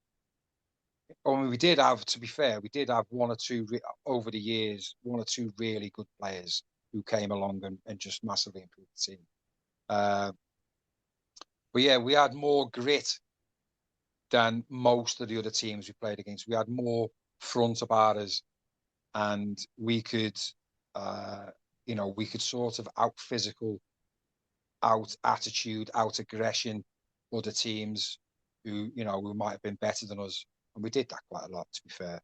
I mean, we did have, to be fair, we did have over the years, one or two really good players who came along and just massively improved the team. But yeah, we had more grit than most of the other teams we played against. We had more front about us, and we could sort of out physical, out attitude, out aggression other teams who who might have been better than us, and we did that quite a lot, to be fair.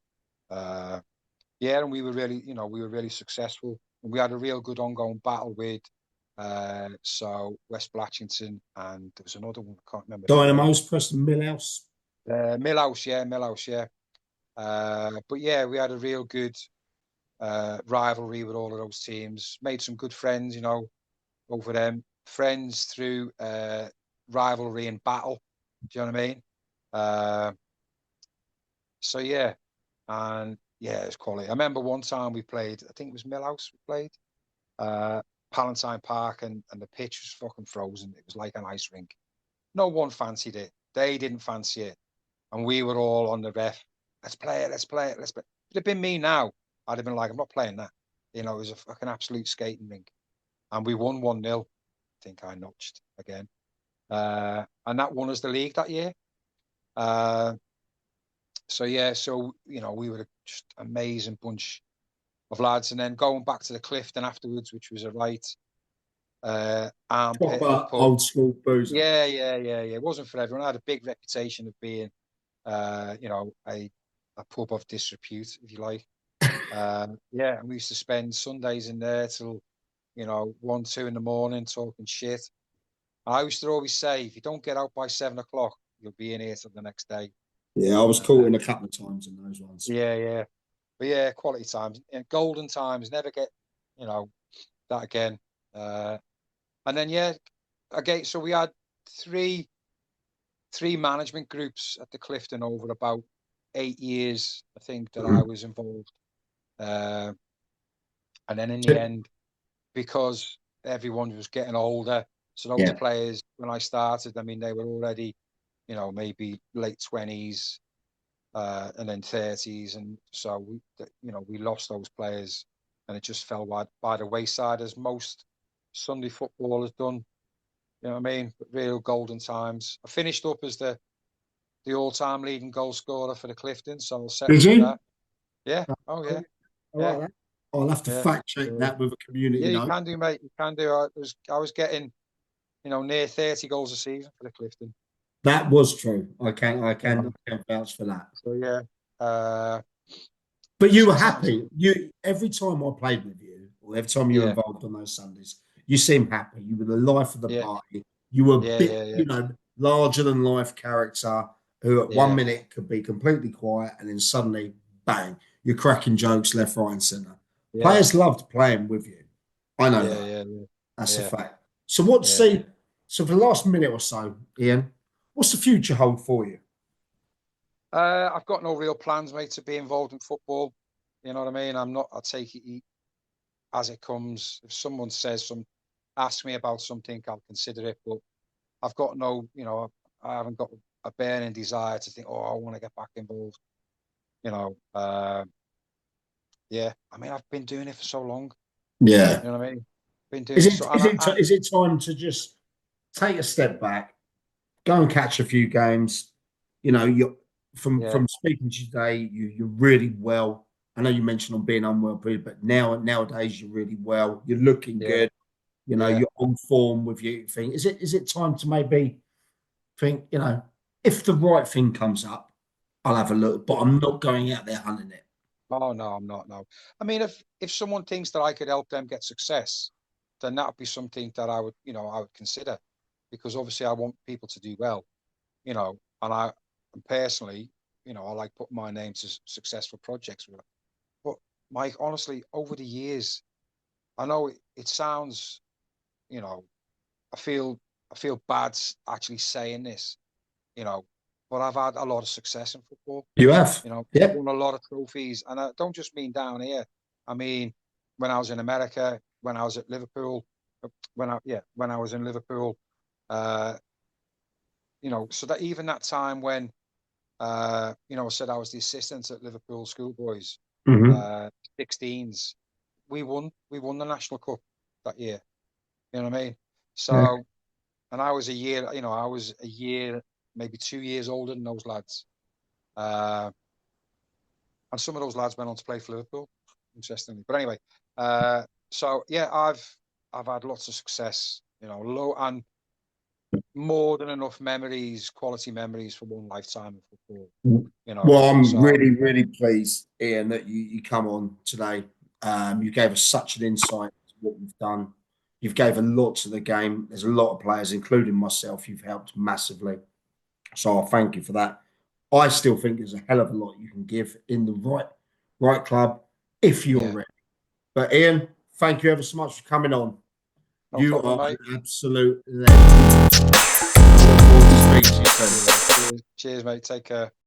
Yeah, and we were really successful, and we had a real good ongoing battle with so West Blatchington, and there was another one, I can't remember. Dynamos, Preston, Millhouse. Millhouse, yeah. But yeah, we had a real good rivalry with all of those teams. Made some good friends, over them. Friends through rivalry and battle. Do you know what I mean? So yeah, and yeah, it's quality. I remember one time we played, I think it was Millhouse we played, Palantine Park, and the pitch was fucking frozen. It was like an ice rink. No one fancied it. They didn't fancy it. And we were all on the ref. Let's play it. If it had been me now, I'd have been like, I'm not playing that. It was a fucking absolute skating rink. And we won 1-0. I think I notched again. And that won us the league that year. So yeah, we were just amazing bunch of lads. And then going back to the Clifton afterwards, which was a right armpit of pub. Old school boozer. Yeah. It wasn't for everyone. I had a big reputation of being, a pub of disrepute, if you like. And we used to spend Sundays in there till 1, 2 in the morning talking shit. And I used to always say, if you don't get out by 7 o'clock, you'll be in here till the next day. Yeah, I was caught in a couple of times in those ones. Yeah. But yeah, quality times and golden times. Never get, that again. And then again. So we had three management groups at the Clifton over about 8 years, I think, that I was involved. And then in the end, because everyone was getting older, so those players, when I started, I mean, they were already, maybe late 20s, and then 30s, and so we lost those players, and it just fell by the wayside, as most Sunday football has done. You know what I mean? But real golden times. I finished up as the all-time leading goal scorer for the Clifton, so I'll settle with that. Yeah. Oh yeah. I like that. I'll have to fact check that with a community. Yeah, you can do, mate. You can do. I was getting, near 30 goals a season for the Clifton. That was true. I can vouch for that. So yeah. But you were happy. Every time I played with you, or every time you were involved on those Sundays, you seemed happy. You were the life of the party. You were a bit, larger than life character who at 1 minute could be completely quiet, and then suddenly, bang, you're cracking jokes left, right, and centre. Yeah. Players loved playing with you. I know that. Yeah. That's a fact. So so for the last minute or so, Ian, what's the future hold for you? I've got no real plans, mate, to be involved in football. You know what I mean? I'll take it as it comes. If someone asks me about something, I'll consider it. But I've got I haven't got a burning desire to think, I want to get back involved. I mean, I've been doing it for so long. Yeah. You know what I mean? Been doing is it time to just take a step back, go and catch a few games? You're from speaking to you today, you're really well. I know you mentioned on being unwell, but nowadays you're really well. You're looking good. You're on form with your thing. Is it time to maybe think, if the right thing comes up, I'll have a look, but I'm not going out there hunting it. Oh no, I'm not. No, I mean, if someone thinks that I could help them get success, then that would be something that I would consider, because obviously I want people to do well, and personally, I like putting my name to successful projects with it. But Mike, honestly, over the years, I know it sounds, I feel bad actually saying this, but I've had a lot of success in football. You have, I've won a lot of trophies, and I don't just mean down here. I mean, when I was in America, when I was at Liverpool, when I was in Liverpool, so that even that time when, I said I was the assistant at Liverpool schoolboys, 16s, we won the National Cup that year. You know what I mean? So, and I was a year, maybe 2 years older than those lads. And some of those lads went on to play for Liverpool, interestingly. But anyway, so yeah, I've had lots of success, low, and more than enough memories, quality memories for one lifetime of football. You know, Well, I'm so really, really pleased, Ian, that you come on today. You gave us such an insight to what we've done. You've gave a lot to the game. There's a lot of players, including myself, you've helped massively. So I thank you for that. I still think there's a hell of a lot you can give in the right club if you're yeah, ready. But Ian, thank you ever so much for coming on. no You problem, are mate. an absolute legend. I look forward to speaking to you soon. Cheers, mate. Take care.